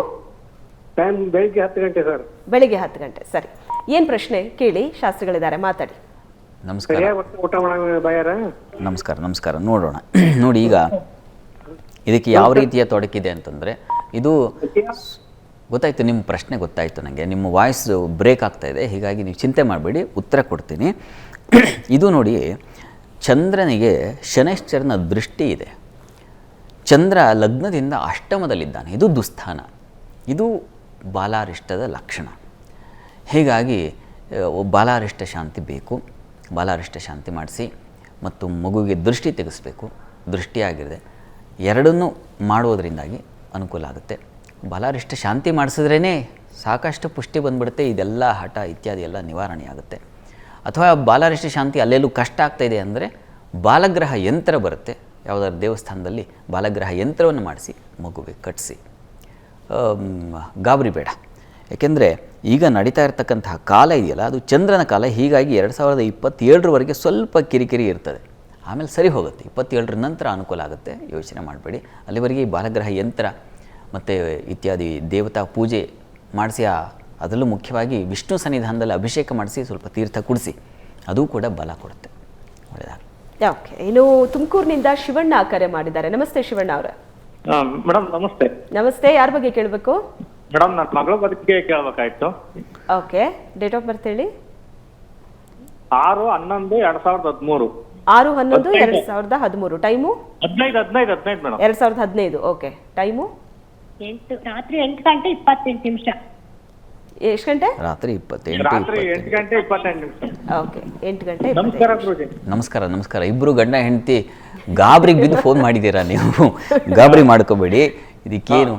ಟೈಮ್ ಬೆಳಿಗ್ಗೆ 10 ಗಂಟೆ ಸರ್. ಬೆಳಿಗ್ಗೆ 10 ಗಂಟೆ. ಸರಿ, ಏನು ಪ್ರಶ್ನೆ ಕೇಳಿ, ಶಾಸ್ತ್ರಿಗಳಿದ್ದಾರೆ, ಮಾತಾಡಿ. ನಮಸ್ಕಾರ. ಊಟ ಮಾಡೋ ಬಯ್ಯಾರ. ನಮಸ್ಕಾರ. ನಮಸ್ಕಾರ. ನೋಡೋಣ. ನೋಡಿ, ಈಗ ಇದಕ್ಕೆ ಯಾವ ರೀತಿಯ ತೊಡಕಿದೆ ಅಂತಂದರೆ, ಇದು ಗೊತ್ತಾಯಿತು, ನಿಮ್ಮ ಪ್ರಶ್ನೆ ಗೊತ್ತಾಯಿತು ನನಗೆ. ನಿಮ್ಮ ವಾಯ್ಸ್ ಬ್ರೇಕ್ ಆಗ್ತಾ ಇದೆ, ಹೀಗಾಗಿ ನೀವು ಚಿಂತೆ ಮಾಡಬೇಡಿ, ಉತ್ತರ ಕೊಡ್ತೀನಿ. ಇದು ನೋಡಿ, ಚಂದ್ರನಿಗೆ ಶನೈಶ್ಚರನ ದೃಷ್ಟಿ ಇದೆ. ಚಂದ್ರ ಲಗ್ನದಿಂದ ಅಷ್ಟಮದಲ್ಲಿದ್ದಾನೆ. ಇದು ದುಸ್ಥಾನ, ಇದು ಬಾಲಾರಿಷ್ಟದ ಲಕ್ಷಣ. ಹೀಗಾಗಿ ಬಾಲಾರಿಷ್ಟ ಶಾಂತಿ ಬೇಕು. ಬಾಲಾರಿಷ್ಟ ಶಾಂತಿ ಮಾಡಿಸಿ, ಮತ್ತು ಮಗುವಿಗೆ ದೃಷ್ಟಿ ತೆಗೆಸಬೇಕು. ದೃಷ್ಟಿಯಾಗಿದೆ, ಎರಡನ್ನೂ ಮಾಡೋದರಿಂದಾಗಿ ಅನುಕೂಲ ಆಗುತ್ತೆ. ಬಾಲಾರಿಷ್ಟ ಶಾಂತಿ ಮಾಡಿಸಿದ್ರೇ ಸಾಕಷ್ಟು ಪುಷ್ಟಿ ಬಂದ್ಬಿಡುತ್ತೆ. ಇದೆಲ್ಲ ಹಠ ಇತ್ಯಾದಿ ಎಲ್ಲ ನಿವಾರಣೆ ಆಗುತ್ತೆ. ಅಥವಾ ಬಾಲಾರಿಷ್ಟ ಶಾಂತಿ ಅಲ್ಲೆಲ್ಲೂ ಕಷ್ಟ ಆಗ್ತಾಯಿದೆ ಅಂದರೆ ಬಾಲಗ್ರಹ ಯಂತ್ರ ಬರುತ್ತೆ. ಯಾವುದಾದ್ರು ದೇವಸ್ಥಾನದಲ್ಲಿ ಬಾಲಗ್ರಹ ಯಂತ್ರವನ್ನು ಮಾಡಿಸಿ ಮಗುವಿಗೆ ಕಟ್ಟಿಸಿ. ಗಾಬರಿ ಬೇಡ. ಏಕೆಂದರೆ ಈಗ ನಡೀತಾ ಇರತಕ್ಕಂತಹ ಕಾಲ ಇದೆಯಲ್ಲ, ಅದು ಚಂದ್ರನ ಕಾಲ. ಹೀಗಾಗಿ 2027ರವರೆಗೆ ಸ್ವಲ್ಪ ಕಿರಿಕಿರಿ ಇರ್ತದೆ, ಆಮೇಲೆ ಸರಿ ಹೋಗುತ್ತೆ. 27ರ ನಂತರ ಅನುಕೂಲ ಆಗುತ್ತೆ, ಯೋಚನೆ ಮಾಡಬೇಡಿ. ಅಲ್ಲಿವರೆಗೆ ಈ ಬಾಲಗ್ರಹ ಯಂತ್ರ ಮತ್ತು ಇತ್ಯಾದಿ ದೇವತಾ ಪೂಜೆ ಮಾಡಿಸಿ, ಅದರಲ್ಲೂ ಮುಖ್ಯವಾಗಿ ವಿಷ್ಣು ಸನ್ನಿಧಾನದಲ್ಲಿ ಅಭಿಷೇಕ ಮಾಡಿಸಿ ಸ್ವಲ್ಪ ತೀರ್ಥ ಕುಡಿಸಿ, ಅದು ಕೂಡ ಬಲ ಕೊಡುತ್ತೆ. ಒಳ್ಳೆಯದಾಗಲಿ. ಓಕೆ, ಇನ್ನು ತುಮಕೂರಿನಿಂದ ಶಿವಣ್ಣ ಕರೆ ಮಾಡಿದ್ದಾರೆ. ನಮಸ್ತೆ ಶಿವಣ್ಣ ಅವರೇ. ಮೇಡಮ್ ನಮಸ್ತೆ. ನಮಸ್ತೆ. ಯಾರ ಬಗ್ಗೆ ಕೇಳಬೇಕು? ಮೇಡಮ್, ನನ್ನ ಮಗಳ ಬದುಕಿಗೆ ಕೇಳಬೇಕಾಯ್ತು. ಓಕೆ, ಡೇಟ್ ಆಫ್ ಬರ್ತ್ ಹೇಳಿ. 6/11/2013. 6/11/2013. ಟೈಮು? 15 ಮೇಡಮ್. 2015. Okay, time? ರಾತ್ರಿ 8:28. ಎಷ್ಟು ಗಂಟೆ? ರಾತ್ರಿ 8 28. ಗಂಟೆ 28 ನಿಮಿಷ. ಓಕೆ, 8 ಗಂಟೆ. ನಮಸ್ಕಾರ ಗುರುಜಿ. ನಮಸ್ಕಾರ. ನಮಸ್ಕಾರ. ಇಬ್ಬರು ಗಂಡ ಹೆಂಡತಿ ಗಾಬರಿಗೆ ಬಿದ್ದು ಫೋನ್ ಮಾಡಿದ್ದೀರಾ ನೀವು. ಗಾಬರಿ ಮಾಡ್ಕೋಬೇಡಿ. ಇದಕ್ಕೇನು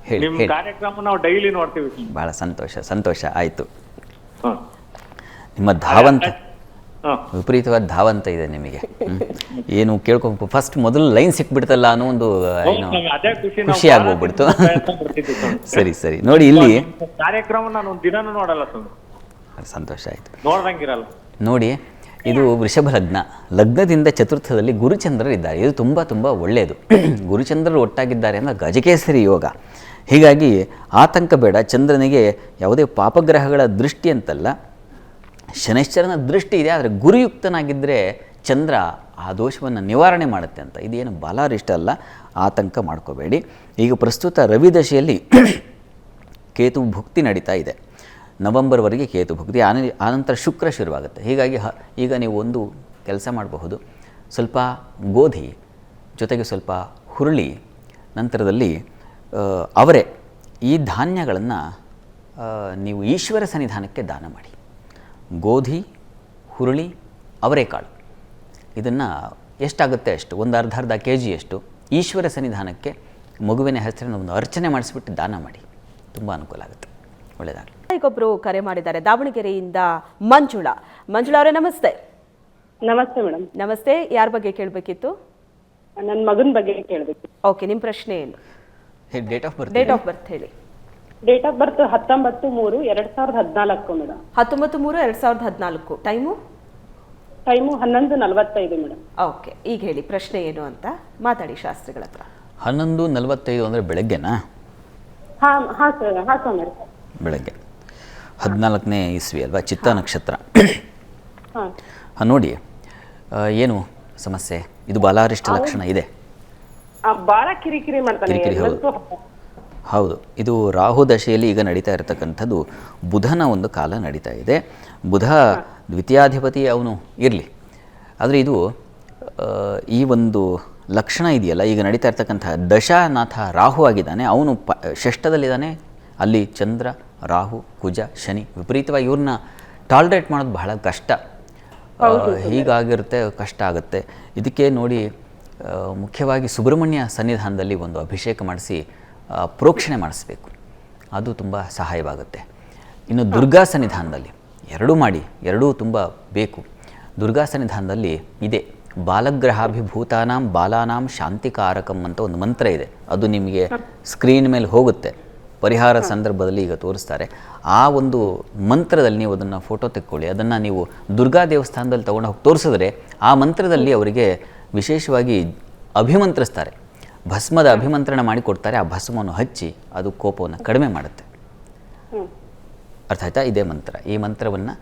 ಹೇಳಿ ನಿಮ್ಮ ಹೇಳಿ. ಕಾರ್ಯಕ್ರಮ ನಾವು ಡೈಲಿ ನೋಡ್ತೀವಿ. ಭಾಳ ಸಂತೋಷ. ಸಂತೋಷ ಆಯಿತು. ಹಾಂ. ನಿಮ್ಮ ಧಾವಂತ ಹಾಂ. ವಿಪರೀತವಾದ ಧಾವಂತ ಇದೆ ನಿಮಗೆ. ಏನು ಕೇಳ್ಕೊ ಫಸ್ಟ್ ಮೊದಲು ಲೈನ್ ಸಿಕ್ಬಿಡ್ತಲ್ಲ ಅನ್ನೋ ಒಂದು ಏನು ಅದೇ ಖುಷಿ ಆಗೋಗ್ಬಿಡ್ತು. ಸರಿ ಸರಿ. ನೋಡಿ, ಇಲ್ಲಿ ಕಾರ್ಯಕ್ರಮ ನಾನು ಒಂದು ದಿನಾನು ನೋಡಲ್ಲ ಸ್ವಾಮಿ. ಸಂತೋಷ ಆಯಿತು. ನೋಡ್ದಂಗಿರಲ್ಲ. ನೋಡಿ, ಇದು ವೃಷಭ ಲಗ್ನ. ಲಗ್ನದಿಂದ ಚತುರ್ಥದಲ್ಲಿ ಗುರುಚಂದ್ರರು ಇದ್ದಾರೆ. ಇದು ತುಂಬ ತುಂಬ ಒಳ್ಳೆಯದು. ಗುರುಚಂದ್ರರು ಒಟ್ಟಾಗಿದ್ದಾರೆ ಅಂದರೆ ಗಜಕೇಸರಿ ಯೋಗ. ಹೀಗಾಗಿ ಆತಂಕ ಬೇಡ. ಚಂದ್ರನಿಗೆ ಯಾವುದೇ ಪಾಪಗ್ರಹಗಳ ದೃಷ್ಟಿ ಅಂತಲ್ಲ, ಶನೈಶ್ಚರನ ದೃಷ್ಟಿ ಇದೆ. ಆದರೆ ಗುರುಯುಕ್ತನಾಗಿದ್ದರೆ ಚಂದ್ರ ಆ ದೋಷವನ್ನು ನಿವಾರಣೆ ಮಾಡುತ್ತೆ ಅಂತ. ಇದೇನು ಬಾಲಾರಿಷ್ಟ ಅಲ್ಲ, ಆತಂಕ ಮಾಡ್ಕೋಬೇಡಿ. ಈಗ ಪ್ರಸ್ತುತ ರವಿ ದಶೆಯಲ್ಲಿ ಕೇತು ಭುಕ್ತಿ ನಡೀತಾ ಇದೆ. ನವಂಬರ್ವರೆಗೆ ಕೇತು ಭುಕ್ತಿ, ಆನಂತರ ಶುಕ್ರ ಶುರುವಾಗುತ್ತೆ. ಹೀಗಾಗಿ ಈಗ ನೀವು ಒಂದು ಕೆಲಸ ಮಾಡಬಹುದು. ಸ್ವಲ್ಪ ಗೋಧಿ ಜೊತೆಗೆ ಸ್ವಲ್ಪ ಹುರುಳಿ, ನಂತರದಲ್ಲಿ ಅವರೆ, ಈ ಧಾನ್ಯಗಳನ್ನು ನೀವು ಈಶ್ವರ ಸನ್ನಿಧಾನಕ್ಕೆ ದಾನ ಮಾಡಿ. ಗೋಧಿ, ಹುರುಳಿ, ಅವರೆಕಾಳು, ಇದನ್ನು ಎಷ್ಟಾಗುತ್ತೆ ಅಷ್ಟು, ಒಂದು ಅರ್ಧ kg ಈಶ್ವರ ಸನ್ನಿಧಾನಕ್ಕೆ ಮಗುವಿನ ಹೆಸರಿನ ಒಂದು ಅರ್ಚನೆ ಮಾಡಿಸ್ಬಿಟ್ಟು ದಾನ ಮಾಡಿ. ತುಂಬ ಅನುಕೂಲ ಆಗುತ್ತೆ. ಒಳ್ಳೆಯದಾಗಲಿ. ಈಗೊಬ್ರು ಕರೆ ಮಾಡಿದ್ದಾರೆ ದಾವಣಗೆರೆಯಿಂದ ಮಂಜುಳಾ. ಮಂಜುಳಾ ಅವರೇ ನಮಸ್ತೆ. ನಮಸ್ತೆ ಮೇಡಮ್. ನಮಸ್ತೆ, ಯಾರ ಬಗ್ಗೆ ಕೇಳಬೇಕಿತ್ತು? ನನ್ನ ಮಗನ ಬಗ್ಗೆ ಕೇಳಬೇಕು. ಓಕೆ, ನಿಮ್ಮ ಪ್ರಶ್ನೆ ಏನು? Date of birth date of birth ಹೇಳಿ. Date of birth 19/3/2014 madam. 19/3/2014. Time? Time 11:45 madam. Okay, ಈಗ ಹೇಳಿ ಪ್ರಶ್ನೆ ಏನು ಅಂತ ಮಾತಾಡಿ ಶಾಸ್ತ್ರಿಗಳ ಹತ್ರ. 11:45 ಅಂದರೆ ಬೆಳಗ್ಗೆನಾ? ಹಾಂ ಸ್ವಾಮಿ. ಬೆಳಗ್ಗೆ 14ನೇ ಇಸ್ವಿ ಅಲ್ವಾ, ಚಿತ್ತ ನಕ್ಷತ್ರ. ಹಾಂ. ನೋಡಿ, ಏನು ಸಮಸ್ಯೆ? ಇದು ಬಾಲಾರಿಷ್ಟ ಲಕ್ಷಣ ಇದೆ. ಭಾಳ ಕಿರಿಕಿರಿ ಮಾಡ್ತಾನೆ. ಕಿರಿಕಿರಿ, ಹೌದು. ಇದು ರಾಹು ದಶೆಯಲ್ಲಿ ಈಗ ನಡೀತಾ ಇರತಕ್ಕಂಥದ್ದು. ಬುಧನ ಒಂದು ಕಾಲ ನಡೀತಾ ಇದೆ. ಬುಧ ದ್ವಿತೀಯಾಧಿಪತಿ ಅವನು ಇರಲಿ, ಆದರೆ ಇದು ಈ ಒಂದು ಲಕ್ಷಣ ಇದೆಯಲ್ಲ, ಈಗ ನಡೀತಾ ಇರ್ತಕ್ಕಂಥ ದಶಾನಾಥ ರಾಹು ಆಗಿದ್ದಾನೆ. ಅವನು ಷಷ್ಠದಲ್ಲಿದ್ದಾನೆ. ಅಲ್ಲಿ ಚಂದ್ರ, ರಾಹು, ಕುಜ, ಶನಿ ವಿಪರೀತವಾಗಿ ಇವ್ರನ್ನ ಟಾಲ್ರೇಟ್ ಮಾಡೋದು ಬಹಳ ಕಷ್ಟ. ಹೀಗಾಗಿರುತ್ತೆ, ಕಷ್ಟ ಆಗುತ್ತೆ. ಇದಕ್ಕೆ ನೋಡಿ, ಮುಖ್ಯವಾಗಿ ಸುಬ್ರಹ್ಮಣ್ಯ ಸನ್ನಿಧಾನದಲ್ಲಿ ಒಂದು ಅಭಿಷೇಕ ಮಾಡಿಸಿ ಪ್ರೋಕ್ಷಣೆ ಮಾಡಿಸ್ಬೇಕು. ಅದು ತುಂಬ ಸಹಾಯವಾಗುತ್ತೆ. ಇನ್ನು ದುರ್ಗಾ ಸನ್ನಿಧಾನದಲ್ಲಿ ಎರಡೂ ಮಾಡಿ, ಎರಡೂ ತುಂಬ ಬೇಕು. ದುರ್ಗಾ ಸನ್ನಿಧಾನದಲ್ಲಿ ಇದೆ ಬಾಲಗ್ರಹಾಭಿಭೂತಾನಾಂ ಬಾಲಾನಾಂ ಶಾಂತಿಕಾರಕಂ ಅಂತ ಒಂದು ಮಂತ್ರ ಇದೆ. ಅದು ನಿಮಗೆ ಸ್ಕ್ರೀನ್ ಮೇಲೆ ಹೋಗುತ್ತೆ. ಪರಿಹಾರ ಸಂದರ್ಭದಲ್ಲಿ ಈಗ ತೋರಿಸ್ತಾರೆ. ಆ ಒಂದು ಮಂತ್ರದಲ್ಲಿ ನೀವು ಅದನ್ನು ಫೋಟೋ ತೆಕ್ಕೊಳ್ಳಿ. ಅದನ್ನು ನೀವು ದುರ್ಗಾ ದೇವಸ್ಥಾನದಲ್ಲಿ ತೊಗೊಂಡು ಹೋಗಿ ತೋರಿಸಿದ್ರೆ ಆ ಮಂತ್ರದಲ್ಲಿ ಅವರಿಗೆ ವಿಶೇಷವಾಗಿ ಅಭಿಮಂತ್ರಿಸ್ತಾರೆ. ಭಸ್ಮದ ಅಭಿಮಂತ್ರಣ ಮಾಡಿಕೊಡ್ತಾರೆ. ಆ ಭಸ್ಮವನ್ನು ಹಚ್ಚಿ ಅದು ಕೋಪವನ್ನು ಕಡಿಮೆ ಮಾಡುತ್ತೆ. ಅರ್ಥ ಆಯ್ತಾ? ಇದೇ ಮಂತ್ರ. ಈ ಮಂತ್ರವನ್ನು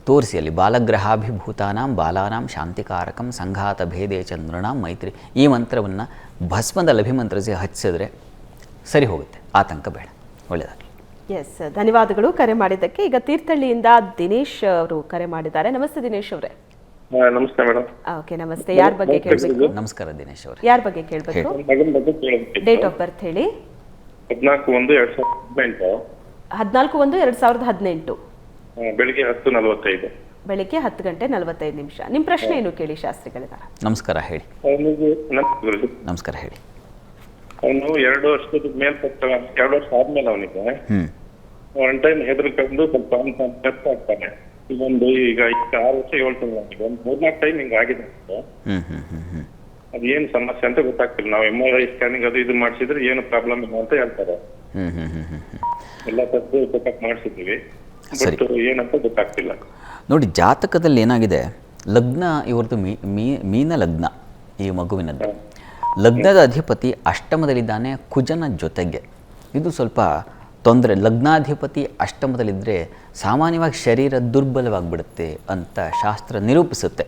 ತೋರಿಸಿ ಅಲ್ಲಿ ಬಾಲಗ್ರಹಾಭಿಭೂತಾನಾಂ ಬಾಲಾನಾಂ ಶಾಂತಿಕಾರಕಂ ಸಂಘಾತ ಭೇದೇ ಚಂದ್ರನಾಂ ಮೈತ್ರಿ, ಈ ಮಂತ್ರವನ್ನು ಭಸ್ಮದಲ್ಲಿ ಅಭಿಮಂತ್ರಿಸಿ ಹಚ್ಚಿದ್ರೆ ಸರಿ ಹೋಗುತ್ತೆ. ಆತಂಕ ಬೇಡ. ಒಳ್ಳೆಯದಾಗಲಿ. ಎಸ್, ಧನ್ಯವಾದಗಳು ಕರೆ ಮಾಡಿದ್ದಕ್ಕೆ. ಈಗ ತೀರ್ಥಹಳ್ಳಿಯಿಂದ ದಿನೇಶ್ ಅವರು ಕರೆ ಮಾಡಿದ್ದಾರೆ. ನಮಸ್ತೆ ದಿನೇಶ್ ಅವರೇ. ನಮಸ್ತೆ ಮೇಡಮ್. ಓಕೆ, ನಮಸ್ತೆ. ಯಾರ ಬಗ್ಗೆ ಕೇಳಬೇಕು? ನಮಸ್ಕಾರ ದಿನೇಶ್ ಅವರೇ. ಯಾರ ಬಗ್ಗೆ ಕೇಳಬೇಕು? ಡೇಟ್ ಆಫ್ ಬರ್ತ್ ಹೇಳಿ. 14/1/2018. 14/1/2018. ಬೆಳಿಗ್ಗೆ 10:45. ಬೆಳಿಗ್ಗೆ 10:45. ನಿಮ್ಮ ಪ್ರಶ್ನೆ ಏನು ಕೇಳಿ ಶಾಸ್ತ್ರಿಗಳಿದ್ದಾರೆ. ನಮಸ್ಕಾರ, ಹೇಳಿ. ನಮಸ್ಕಾರ, ಹೇಳಿ. ಅವನು 2 ವರ್ಷದ ಮೇಲ್ಪಟ್ಟ 2 ವರ್ಷ ಆದ್ಮೇಲೆ ಅವನಿಗೆ ಒನ್ ಟೈಮ್ ಹೆದರ್ಕೊಂಡು ಸ್ವಲ್ಪ ಆಗ್ತಾನೆ. ಈಗ 6 ವರ್ಷ 7 ತಿಂಗಳು ಅವನಿಗೆ ಒಂದು 3-4 ಟೈಮ್ ಹಿಂಗೆ ಆಗಿದೆ. ಅದೇನು ಸಮಸ್ಯೆ ಅಂತ ಗೊತ್ತಾಗ್ತಿಲ್ಲ. ನಾವು MRI ಸ್ಕ್ಯಾನಿಂಗ್ ಅದು ಇದು ಮಾಡಿಸಿದ್ರೆ ಏನು ಪ್ರಾಬ್ಲಮ್ ಇಲ್ಲ ಅಂತ ಹೇಳ್ತಾರೆ. ಎಲ್ಲ ತಪ್ಪು ಚೆಕಪ್ ಮಾಡಿಸಿದ್ವಿ, ಬಟ್ ಏನಂತ ಗೊತ್ತಾಗ್ತಿಲ್ಲ. ನೋಡಿ, ಜಾತಕದಲ್ಲಿ ಏನಾಗಿದೆ, ಲಗ್ನ ಇವ್ರದ್ದು ಮೀನ ಲಗ್ನ ಈ ಮಗುವಿನದ್ದು. ಲಗ್ನದ ಅಧಿಪತಿ ಅಷ್ಟಮದಲ್ಲಿದ್ದಾನೆ ಕುಜನ ಜೊತೆಗೆ. ಇದು ಸ್ವಲ್ಪ ತೊಂದರೆ. ಲಗ್ನಾಧಿಪತಿ ಅಷ್ಟಮದಲ್ಲಿದ್ದರೆ ಸಾಮಾನ್ಯವಾಗಿ ಶರೀರ ದುರ್ಬಲವಾಗಿಬಿಡುತ್ತೆ ಅಂತ ಶಾಸ್ತ್ರ ನಿರೂಪಿಸುತ್ತೆ.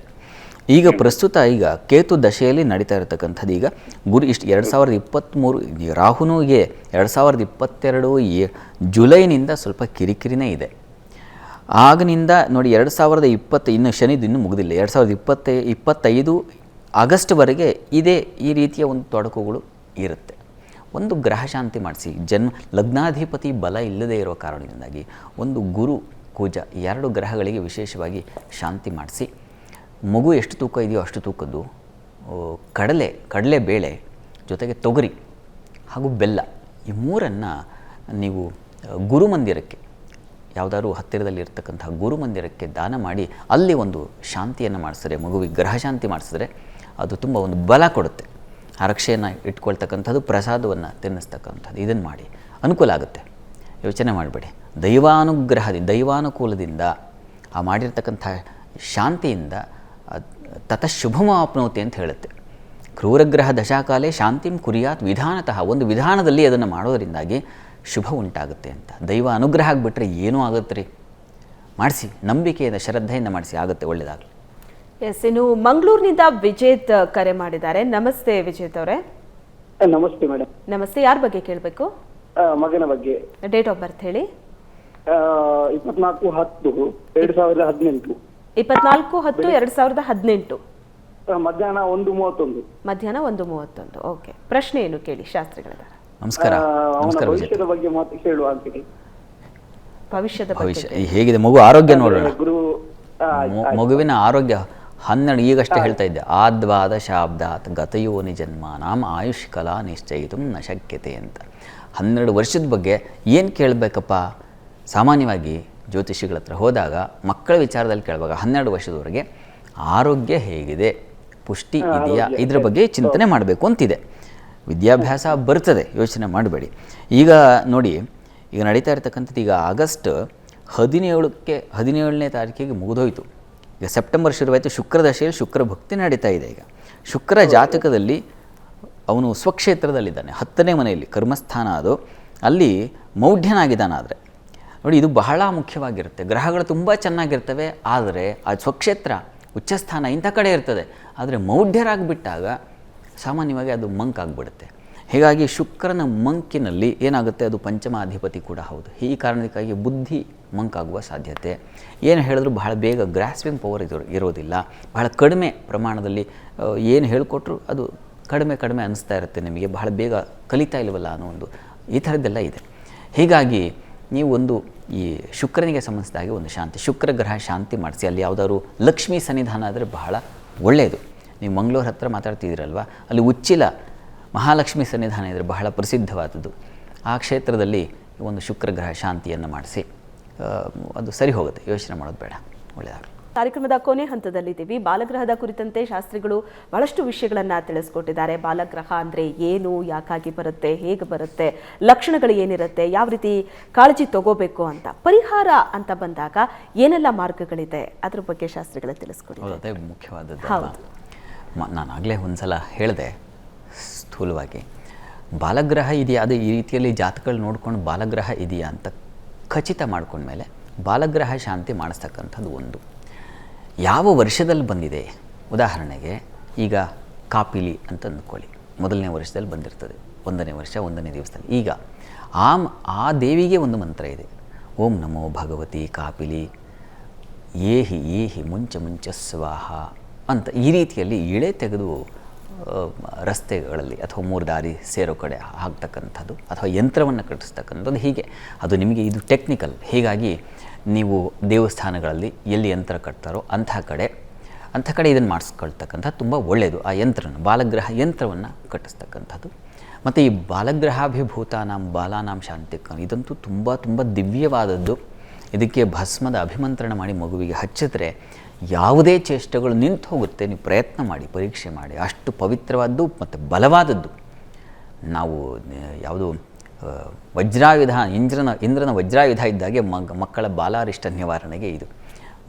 ಈಗ ಪ್ರಸ್ತುತ ಈಗ ಕೇತು ದಶೆಯಲ್ಲಿ ನಡೀತಾ ಇರತಕ್ಕಂಥದ್ದು. ಈಗ ಗುರು 2023 ರಾಹುನಿಗೆ 2022 ಜುಲೈನಿಂದ ಸ್ವಲ್ಪ ಕಿರಿಕಿರಿನೇ ಇದೆ. ಆಗಿನಿಂದ ನೋಡಿ 2020 ಇನ್ನು ಶನಿದು ಇನ್ನೂ ಮುಗಿದಿಲ್ಲ. 2025 ಆಗಸ್ಟ್ವರೆಗೆ ಇದೇ ಈ ರೀತಿಯ ಒಂದು ತೊಡಕುಗಳು ಇರುತ್ತೆ. ಒಂದು ಗ್ರಹ ಶಾಂತಿ ಮಾಡಿಸಿ. ಲಗ್ನಾಧಿಪತಿ ಬಲ ಇಲ್ಲದೇ ಇರೋ ಕಾರಣದಿಂದಾಗಿ ಒಂದು ಗುರು ಕುಜ 2 ಗ್ರಹಗಳಿಗೆ ವಿಶೇಷವಾಗಿ ಶಾಂತಿ ಮಾಡಿಸಿ. ಮಗು ಎಷ್ಟು ತೂಕ ಇದೆಯೋ ಅಷ್ಟು ತೂಕದ್ದು ಕಡಲೆ ಬೇಳೆ ಜೊತೆಗೆ ತೊಗರಿ ಹಾಗೂ ಬೆಲ್ಲ, ಈ 3ಅನ್ನು ನೀವು ಗುರುಮಂದಿರಕ್ಕೆ, ಯಾವುದಾದ್ರು ಹತ್ತಿರದಲ್ಲಿ ಇರ್ತಕ್ಕಂಥ ಗುರುಮಂದಿರಕ್ಕೆ ದಾನ ಮಾಡಿ ಅಲ್ಲಿ ಒಂದು ಶಾಂತಿಯನ್ನು ಮಾಡಿಸಿದ್ರೆ, ಮಗುವಿಗೆ ಗ್ರಹ ಶಾಂತಿ ಮಾಡಿಸಿದ್ರೆ ಅದು ತುಂಬ ಒಂದು ಬಲ ಕೊಡುತ್ತೆ. ಆ ರಕ್ಷೆಯನ್ನು ಇಟ್ಕೊಳ್ತಕ್ಕಂಥದ್ದು, ಪ್ರಸಾದವನ್ನು ತಿನ್ನಿಸ್ತಕ್ಕಂಥದ್ದು, ಇದನ್ನು ಮಾಡಿ ಅನುಕೂಲ ಆಗುತ್ತೆ. ಯೋಚನೆ ಮಾಡಬೇಡಿ. ದೈವಾನುಕೂಲದಿಂದ ಆ ಮಾಡಿರ್ತಕ್ಕಂಥ ಶಾಂತಿಯಿಂದ ತತಃಶುಭಮಾಪ್ನೋತಿ ಅಂತ ಹೇಳುತ್ತೆ. ಕ್ರೂರಗ್ರಹ ದಶಾಕಾಲೇ ಶಾಂತಿಂ ಕುರಿಯಾತ್ ವಿಧಾನತಃ, ಒಂದು ವಿಧಾನದಲ್ಲಿ ಅದನ್ನು ಮಾಡೋದರಿಂದಾಗಿ ಶುಭ ಉಂಟಾಗುತ್ತೆ ಅಂತ. ದೈವ ಅನುಗ್ರಹ ಆಗಿಬಿಟ್ರೆ ಏನೂ ಆಗುತ್ತೆ ರೀ. ಮಾಡಿಸಿ, ನಂಬಿಕೆಯಿಂದ ಶ್ರದ್ಧೆಯಿಂದ ಮಾಡಿಸಿ, ಆಗುತ್ತೆ. ಒಳ್ಳೆಯದಾಗಲಿ. ಎಸ್, ಇನ್ನು ಮಂಗಳೂರಿನಿಂದ ವಿಜೇತ್ ಕರೆ ಮಾಡಿದ್ದಾರೆ. ನಮಸ್ತೆ ವಿಜೇತ್ ಅವರೇ. ನಮಸ್ತೆ ಮೇಡಮ್. ನಮಸ್ತೆ. ಯಾರ ಬಗ್ಗೆ ಕೇಳಬೇಕು? ಮಗನ ಬಗ್ಗೆ. ಡೇಟ್ ಆಫ್ ಬರ್ತ್ ಹೇಳಿ. 24/10/2018. 24/10/2018. ಮಧ್ಯಾಹ್ನ 1:31. ಮಧ್ಯಾಹ್ನ 1:31. ಓಕೆ, ಪ್ರಶ್ನೆ ಏನು ಕೇಳಿ ಶಾಸ್ತ್ರಿಗಳಿದ್ದಾರೆ. ನಮಸ್ಕಾರ. ನಮಸ್ಕಾರ ವಿಜೇತ್. ಭವಿಷ್ಯದ ಬಗ್ಗೆ ಮಾತು ಕೇಳುವ ಅಂತೇಳಿ. ಭವಿಷ್ಯ ಹೇಗಿದೆ ಮಗು ಆರೋಗ್ಯ ನೋಡೋಣ. ಗುರು ಮಗುವಿನ ಆರೋಗ್ಯ 12 ಈಗಷ್ಟೇ ಹೇಳ್ತಾ ಇದ್ದೆ. ಆದ್ವಾದ ಶಾಬ್ದಾತ್ ಗತಯೋನಿ ಜನ್ಮ ನಾಮ ಆಯುಷ್ ಕಲಾ ನಿಶ್ಚಯಿತು ನ ಶಕ್ಯತೆ ಅಂತ. 12 ವರ್ಷದ ಬಗ್ಗೆ ಏನು ಕೇಳಬೇಕಪ್ಪ? ಸಾಮಾನ್ಯವಾಗಿ ಜ್ಯೋತಿಷಿಗಳ ಹತ್ರ ಹೋದಾಗ ಮಕ್ಕಳ ವಿಚಾರದಲ್ಲಿ ಕೇಳುವಾಗ 12 ವರ್ಷದವರೆಗೆ ಆರೋಗ್ಯ ಹೇಗಿದೆ, ಪುಷ್ಟಿ ಇದೆಯಾ, ಇದ್ರ ಬಗ್ಗೆ ಚಿಂತನೆ ಮಾಡಬೇಕು ಅಂತಿದೆ. ವಿದ್ಯಾಭ್ಯಾಸ ಬರ್ತದೆ, ಯೋಚನೆ ಮಾಡಬೇಡಿ. ಈಗ ನೋಡಿ, ಈಗ ನಡೀತಾ ಇರ್ತಕ್ಕಂಥದ್ದು ಈಗ ಆಗಸ್ಟ್ 17ನೇ ತಾರೀಕಿಗೆ ಮುಗಿದೋಯ್ತು. ಈಗ ಸೆಪ್ಟೆಂಬರ್ ಶುರುವಾಯಿತು. ಶುಕ್ರ ದಶೆಯಲ್ಲಿ ಶುಕ್ರ ಭಕ್ತಿ ನಡೀತಾ ಇದೆ. ಈಗ ಶುಕ್ರ ಜಾತಕದಲ್ಲಿ ಅವನು ಸ್ವಕ್ಷೇತ್ರದಲ್ಲಿದ್ದಾನೆ, 10ನೇ ಮನೆಯಲ್ಲಿ ಕರ್ಮಸ್ಥಾನ, ಅದು ಅಲ್ಲಿ ಮೌಢ್ಯನಾಗಿದ್ದಾನಾದರೆ ನೋಡಿ, ಇದು ಬಹಳ ಮುಖ್ಯವಾಗಿರುತ್ತೆ. ಗ್ರಹಗಳು ತುಂಬ ಚೆನ್ನಾಗಿರ್ತವೆ, ಆದರೆ ಆ ಸ್ವಕ್ಷೇತ್ರ ಉಚ್ಚಸ್ಥಾನ ಇಂಥ ಕಡೆ ಇರ್ತದೆ. ಆದರೆ ಮೌಢ್ಯರಾಗಿಬಿಟ್ಟಾಗ ಸಾಮಾನ್ಯವಾಗಿ ಅದು ಮಂಕಾಗ್ಬಿಡುತ್ತೆ. ಹೀಗಾಗಿ ಶುಕ್ರನ ಮಂಕಿನಲ್ಲಿ ಏನಾಗುತ್ತೆ, ಅದು ಪಂಚಮಾಧಿಪತಿ ಕೂಡ ಹೌದು. ಈ ಕಾರಣಕ್ಕಾಗಿ ಬುದ್ಧಿ ಮಂಕಾಗುವ ಸಾಧ್ಯತೆ. ಏನು ಹೇಳಿದ್ರು ಬಹಳ ಬೇಗ ಗ್ರಾಸ್ಪಿಂಗ್ ಪವರ್ ಇರೋದಿಲ್ಲ. ಬಹಳ ಕಡಿಮೆ ಪ್ರಮಾಣದಲ್ಲಿ ಏನು ಹೇಳಿಕೊಟ್ರು ಅದು ಕಡಿಮೆ ಅನ್ನಿಸ್ತಾ ಇರುತ್ತೆ ನಿಮಗೆ. ಬಹಳ ಬೇಗ ಕಲಿತಾ ಇಲ್ವಲ್ಲ ಅನ್ನೋ ಒಂದು ಈ ಥರದ್ದೆಲ್ಲ ಇದೆ. ಹೀಗಾಗಿ ನೀವು ಒಂದು ಈ ಶುಕ್ರನಿಗೆ ಸಂಬಂಧಿಸಿದ ಹಾಗೆ ಒಂದು ಶಾಂತಿ, ಶುಕ್ರ ಗ್ರಹ ಶಾಂತಿ ಮಾಡಿಸಿ. ಅಲ್ಲಿ ಯಾವುದಾದ್ರು ಲಕ್ಷ್ಮೀ ಸನ್ನಿಧಾನ ಆದರೆ ಬಹಳ ಒಳ್ಳೆಯದು. ನೀವು ಮಂಗಳೂರು ಹತ್ರ ಮಾತಾಡ್ತಿದ್ದೀರಲ್ವ, ಅಲ್ಲಿ ಉಚ್ಚಿಲ ಮಹಾಲಕ್ಷ್ಮಿ ಸನ್ನಿಧಾನ ಇದ್ದರೆ ಬಹಳ ಪ್ರಸಿದ್ಧವಾದದ್ದು. ಆ ಕ್ಷೇತ್ರದಲ್ಲಿ ಒಂದು ಶುಕ್ರ ಗ್ರಹ ಶಾಂತಿಯನ್ನು ಮಾಡಿಸಿ, ಅದು ಸರಿ ಹೋಗುತ್ತೆ, ಯೋಚನೆ ಮಾಡೋದು ಬೇಡ, ಒಳ್ಳೆಯದಾಗಲಿ. ಕಾರ್ಯಕ್ರಮದ ಕೊನೆ ಹಂತದಲ್ಲಿದ್ದೀವಿ. ಬಾಲಗ್ರಹದ ಕುರಿತಂತೆ ಶಾಸ್ತ್ರಿಗಳು ಬಹಳಷ್ಟು ವಿಷಯಗಳನ್ನು ತಿಳಿಸ್ಕೊಟ್ಟಿದ್ದಾರೆ. ಬಾಲಗ್ರಹ ಅಂದರೆ ಏನು, ಯಾಕಾಗಿ ಬರುತ್ತೆ, ಹೇಗೆ ಬರುತ್ತೆ, ಲಕ್ಷಣಗಳು ಏನಿರುತ್ತೆ, ಯಾವ ರೀತಿ ಕಾಳಜಿ ತಗೋಬೇಕು ಅಂತ. ಪರಿಹಾರ ಅಂತ ಬಂದಾಗ ಏನೆಲ್ಲ ಮಾರ್ಗಗಳಿದೆ ಅದ್ರ ಬಗ್ಗೆ ಶಾಸ್ತ್ರಿಗಳು ತಿಳಿಸ್ಕೊಡಿ. ಅದೇ ಮುಖ್ಯವಾದದ್ದು. ನಾನು ಆಗಲೇ ಒಂದ್ಸಲ ಹೇಳಿದೆ ಸ್ಥೂಲವಾಗಿ, ಬಾಲಗ್ರಹ ಇದೆಯಾ, ಅದು ಈ ರೀತಿಯಲ್ಲಿ ಜಾತಕಗಳು ನೋಡ್ಕೊಂಡು ಬಾಲಗ್ರಹ ಇದೆಯಾ ಅಂತ ಖಚಿತ ಮಾಡ್ಕೊಂಡ್ಮೇಲೆ ಬಾಲಗ್ರಹ ಶಾಂತಿ ಮಾಡಿಸ್ತಕ್ಕಂಥದ್ದು ಒಂದು. ಯಾವ ವರ್ಷದಲ್ಲಿ ಬಂದಿದೆ, ಉದಾಹರಣೆಗೆ ಈಗ ಕಾಪಿಲಿ ಅಂತ ಅಂದ್ಕೊಳ್ಳಿ, 1ನೇ ವರ್ಷದಲ್ಲಿ ಬಂದಿರ್ತದೆ, 1ನೇ ವರ್ಷ 1ನೇ ದಿವಸದಲ್ಲಿ. ಈಗ ಆ ದೇವಿಗೆ ಒಂದು ಮಂತ್ರ ಇದೆ, ಓಂ ನಮೋ ಭಗವತಿ ಕಾಪಿಲಿ ಏಹಿ ಮುಂಚ ಸ್ವಾಹ ಅಂತ. ಈ ರೀತಿಯಲ್ಲಿ ಇಳೆ ತೆಗೆದು ರಸ್ತೆಗಳಲ್ಲಿ ಅಥವಾ 3 ದಾರಿ ಸೇರೋ ಕಡೆ ಹಾಕ್ತಕ್ಕಂಥದ್ದು, ಅಥವಾ ಯಂತ್ರವನ್ನು ಕಟ್ಟಿಸ್ತಕ್ಕಂಥದ್ದು. ಹೀಗೆ ಅದು ನಿಮಗೆ ಇದು ಟೆಕ್ನಿಕಲ್. ಹೀಗಾಗಿ ನೀವು ದೇವಸ್ಥಾನಗಳಲ್ಲಿ ಎಲ್ಲಿ ಯಂತ್ರ ಕಟ್ತಾರೋ ಅಂಥ ಕಡೆ ಇದನ್ನು ಮಾಡಿಸ್ಕೊಳ್ತಕ್ಕಂಥದ್ದು ತುಂಬ ಒಳ್ಳೆಯದು. ಆ ಯಂತ್ರನ ಬಾಲಗ್ರಹ ಯಂತ್ರವನ್ನು ಕಟ್ಟಿಸ್ತಕ್ಕಂಥದ್ದು. ಮತ್ತು ಈ ಬಾಲಗ್ರಹಾಭಿಭೂತಾನಾಂ ಬಾಲಾನಾಂ ಶಾಂತಿಕಂ, ಇದಂತೂ ತುಂಬ ದಿವ್ಯವಾದದ್ದು. ಇದಕ್ಕೆ ಭಸ್ಮದ ಅಭಿಮಂತ್ರಣ ಮಾಡಿ ಮಗುವಿಗೆ ಹಚ್ಚಿದ್ರೆ ಯಾವುದೇ ಚೇಷ್ಟೆಗಳು ನಿಂತು ಹೋಗುತ್ತೆ. ನೀವು ಪ್ರಯತ್ನ ಮಾಡಿ, ಪರೀಕ್ಷೆ ಮಾಡಿ. ಅಷ್ಟು ಪವಿತ್ರವಾದ್ದು ಮತ್ತು ಬಲವಾದದ್ದು. ನಾವು ಯಾವುದು ವಜ್ರಾಯುಧ, ಇಂದ್ರನ ವಜ್ರಾಯುಧ ಇದ್ದಾಗೆ ಮಕ್ಕಳ ಬಾಲಾರಿಷ್ಟ ನಿವಾರಣೆಗೆ ಇದು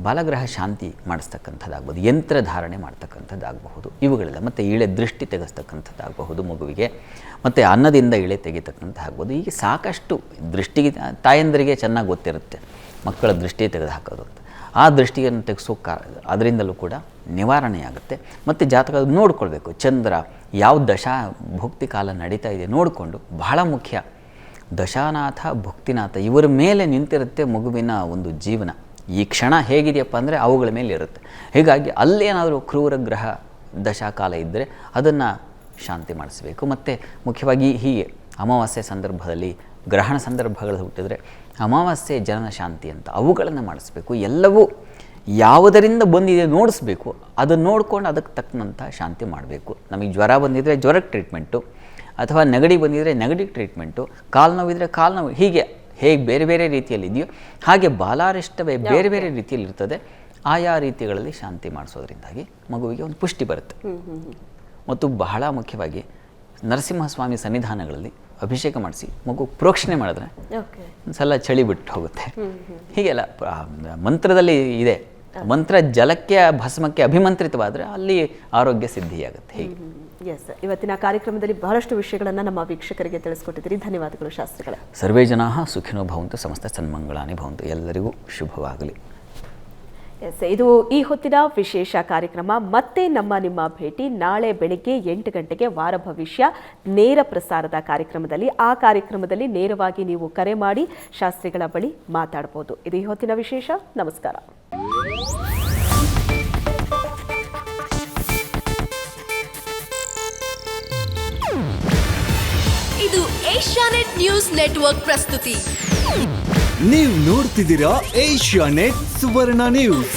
ಬಾಲಗ್ರಹ ಶಾಂತಿ ಮಾಡಿಸ್ತಕ್ಕಂಥದ್ದಾಗ್ಬೋದು, ಯಂತ್ರ ಧಾರಣೆ ಮಾಡ್ತಕ್ಕಂಥದ್ದಾಗಬಹುದು, ಇವುಗಳೆಲ್ಲ. ಮತ್ತು ಇಳೆ ದೃಷ್ಟಿ ತೆಗೆಸ್ತಕ್ಕಂಥದ್ದಾಗಬಹುದು ಮಗುವಿಗೆ, ಮತ್ತು ಅನ್ನದಿಂದ ಇಳೆ ತೆಗಿತಕ್ಕಂಥದ್ದಾಗ್ಬೋದು. ಹೀಗೆ ಸಾಕಷ್ಟು ದೃಷ್ಟಿಗೆ ತಾಯಂದರಿಗೆ ಚೆನ್ನಾಗಿ ಗೊತ್ತಿರುತ್ತೆ ಮಕ್ಕಳ ದೃಷ್ಟಿ ತೆಗೆದು ಹಾಕೋದು ಅಂತ. ಆ ದೃಷ್ಟಿಯನ್ನು ಅದರಿಂದಲೂ ಕೂಡ ನಿವಾರಣೆಯಾಗುತ್ತೆ. ಮತ್ತು ಜಾತಕ ನೋಡ್ಕೊಳ್ಬೇಕು, ಚಂದ್ರ ಯಾವ ದಶಾ ಭುಕ್ತಿ ಕಾಲ ನಡೀತಾ ಇದೆ ನೋಡಿಕೊಂಡು, ಬಹಳ ಮುಖ್ಯ. ದಶಾನಾಥ ಭುಕ್ತಿನಾಥ ಇವರ ಮೇಲೆ ನಿಂತಿರುತ್ತೆ ಮಗುವಿನ ಒಂದು ಜೀವನ. ಈ ಕ್ಷಣ ಹೇಗಿದೆಯಪ್ಪ ಅಂದರೆ ಅವುಗಳ ಮೇಲೆ ಇರುತ್ತೆ. ಹೀಗಾಗಿ ಅಲ್ಲೇನಾದರೂ ಕ್ರೂರ ಗ್ರಹ ದಶಾಕಾಲ ಇದ್ದರೆ ಅದನ್ನು ಶಾಂತಿ ಮಾಡಿಸಬೇಕು. ಮತ್ತು ಮುಖ್ಯವಾಗಿ ಹೀಗೆ ಅಮಾವಾಸ್ಯೆ ಸಂದರ್ಭದಲ್ಲಿ, ಗ್ರಹಣ ಸಂದರ್ಭಗಳು ಹುಟ್ಟಿದರೆ ಅಮಾವಾಸ್ಯೆ ಜನನ ಶಾಂತಿ ಅಂತ ಅವುಗಳನ್ನು ಮಾಡಿಸ್ಬೇಕು. ಎಲ್ಲವೂ ಯಾವುದರಿಂದ ಬಂದಿದೆ ನೋಡಿಸ್ಬೇಕು. ಅದನ್ನು ನೋಡ್ಕೊಂಡು ಅದಕ್ಕೆ ತಕ್ಕಂಥ ಶಾಂತಿ ಮಾಡಬೇಕು. ನಮಗೆ ಜ್ವರ ಬಂದಿದ್ದರೆ ಜ್ವರಕ್ಕೆ ಟ್ರೀಟ್ಮೆಂಟು, ಅಥವಾ ನೆಗಡಿ ಬಂದಿದ್ದರೆ ನೆಗಡಿಗೆ ಟ್ರೀಟ್ಮೆಂಟು, ಕಾಲು ನೋವಿದ್ದರೆ ಕಾಲು ನೋವು, ಹೀಗೆ ಹೇಗೆ ಬೇರೆ ಬೇರೆ ರೀತಿಯಲ್ಲಿ ಇದೆಯೋ ಹಾಗೆ ಬಾಲಾರಿಷ್ಟವೇ ಬೇರೆ ಬೇರೆ ರೀತಿಯಲ್ಲಿ ಇರ್ತದೆ. ಆಯಾ ರೀತಿಗಳಲ್ಲಿ ಶಾಂತಿ ಮಾಡಿಸೋದ್ರಿಂದಾಗಿ ಮಗುವಿಗೆ ಒಂದು ಪುಷ್ಟಿ ಬರುತ್ತೆ. ಮತ್ತು ಬಹಳ ಮುಖ್ಯವಾಗಿ ನರಸಿಂಹಸ್ವಾಮಿ ಸನ್ನಿಧಾನಗಳಲ್ಲಿ ಅಭಿಷೇಕ ಮಾಡಿಸಿ ಮಗು ಪ್ರೋಕ್ಷಣೆ ಮಾಡಿದ್ರೆ ಒಂದು ಸಲ ಚಳಿ ಬಿಟ್ಟು ಹೋಗುತ್ತೆ. ಹೀಗೆಲ್ಲ ಮಂತ್ರದಲ್ಲಿ ಇದೆ. ಮಂತ್ರ ಜಲಕ್ಕೆ ಭಸ್ಮಕ್ಕೆ ಅಭಿಮಂತ್ರಿತವಾದರೆ ಅಲ್ಲಿ ಆರೋಗ್ಯ ಸಿದ್ಧಿಯಾಗುತ್ತೆ. ಹೀಗೆ ಎಸ್, ಇವತ್ತಿನ ಕಾರ್ಯಕ್ರಮದಲ್ಲಿ ಬಹಳಷ್ಟು ವಿಷಯಗಳನ್ನು ನಮ್ಮ ವೀಕ್ಷಕರಿಗೆ ತಿಳಿಸ್ಕೊಟ್ಟಿದ್ದೀರಿ. ಧನ್ಯವಾದಗಳು ಶಾಸ್ತ್ರಿಗಳೇ. ಸರ್ವೇ ಜನಾಃ ಸುಖಿನೋ ಭವಂತು, ಸಮಸ್ತ ಸನ್ಮಂಗಳಾನಿ ಭವಂತು. ಎಲ್ಲರಿಗೂ ಶುಭವಾಗಲಿ. ಎಸ್, ಇದು ಈ ಹೊತ್ತಿನ ವಿಶೇಷ ಕಾರ್ಯಕ್ರಮ. ಮತ್ತೆ ನಿಮ್ಮ ಭೇಟಿ ನಾಳೆ ಬೆಳಿಗ್ಗೆ 8 ಗಂಟೆಗೆ ವಾರ ಭವಿಷ್ಯ ನೇರ ಪ್ರಸಾರದ ಕಾರ್ಯಕ್ರಮದಲ್ಲಿ. ಆ ಕಾರ್ಯಕ್ರಮದಲ್ಲಿ ನೇರವಾಗಿ ನೀವು ಕರೆ ಮಾಡಿ ಶಾಸ್ತ್ರಿಗಳ ಬಳಿ ಮಾತಾಡಬಹುದು. ಇದು ಈ ಹೊತ್ತಿನ ವಿಶೇಷ. ನಮಸ್ಕಾರ. ಇದು ಏಷ್ಯಾನೆಟ್ ನ್ಯೂಸ್ ನೆಟ್ವರ್ಕ್ ಪ್ರಸ್ತುತಿ. ನೀವು ನೋಡ್ತಿದ್ದೀರಾ ಏಷ್ಯಾನೆಟ್ ಸುವರ್ಣ ನ್ಯೂಸ್.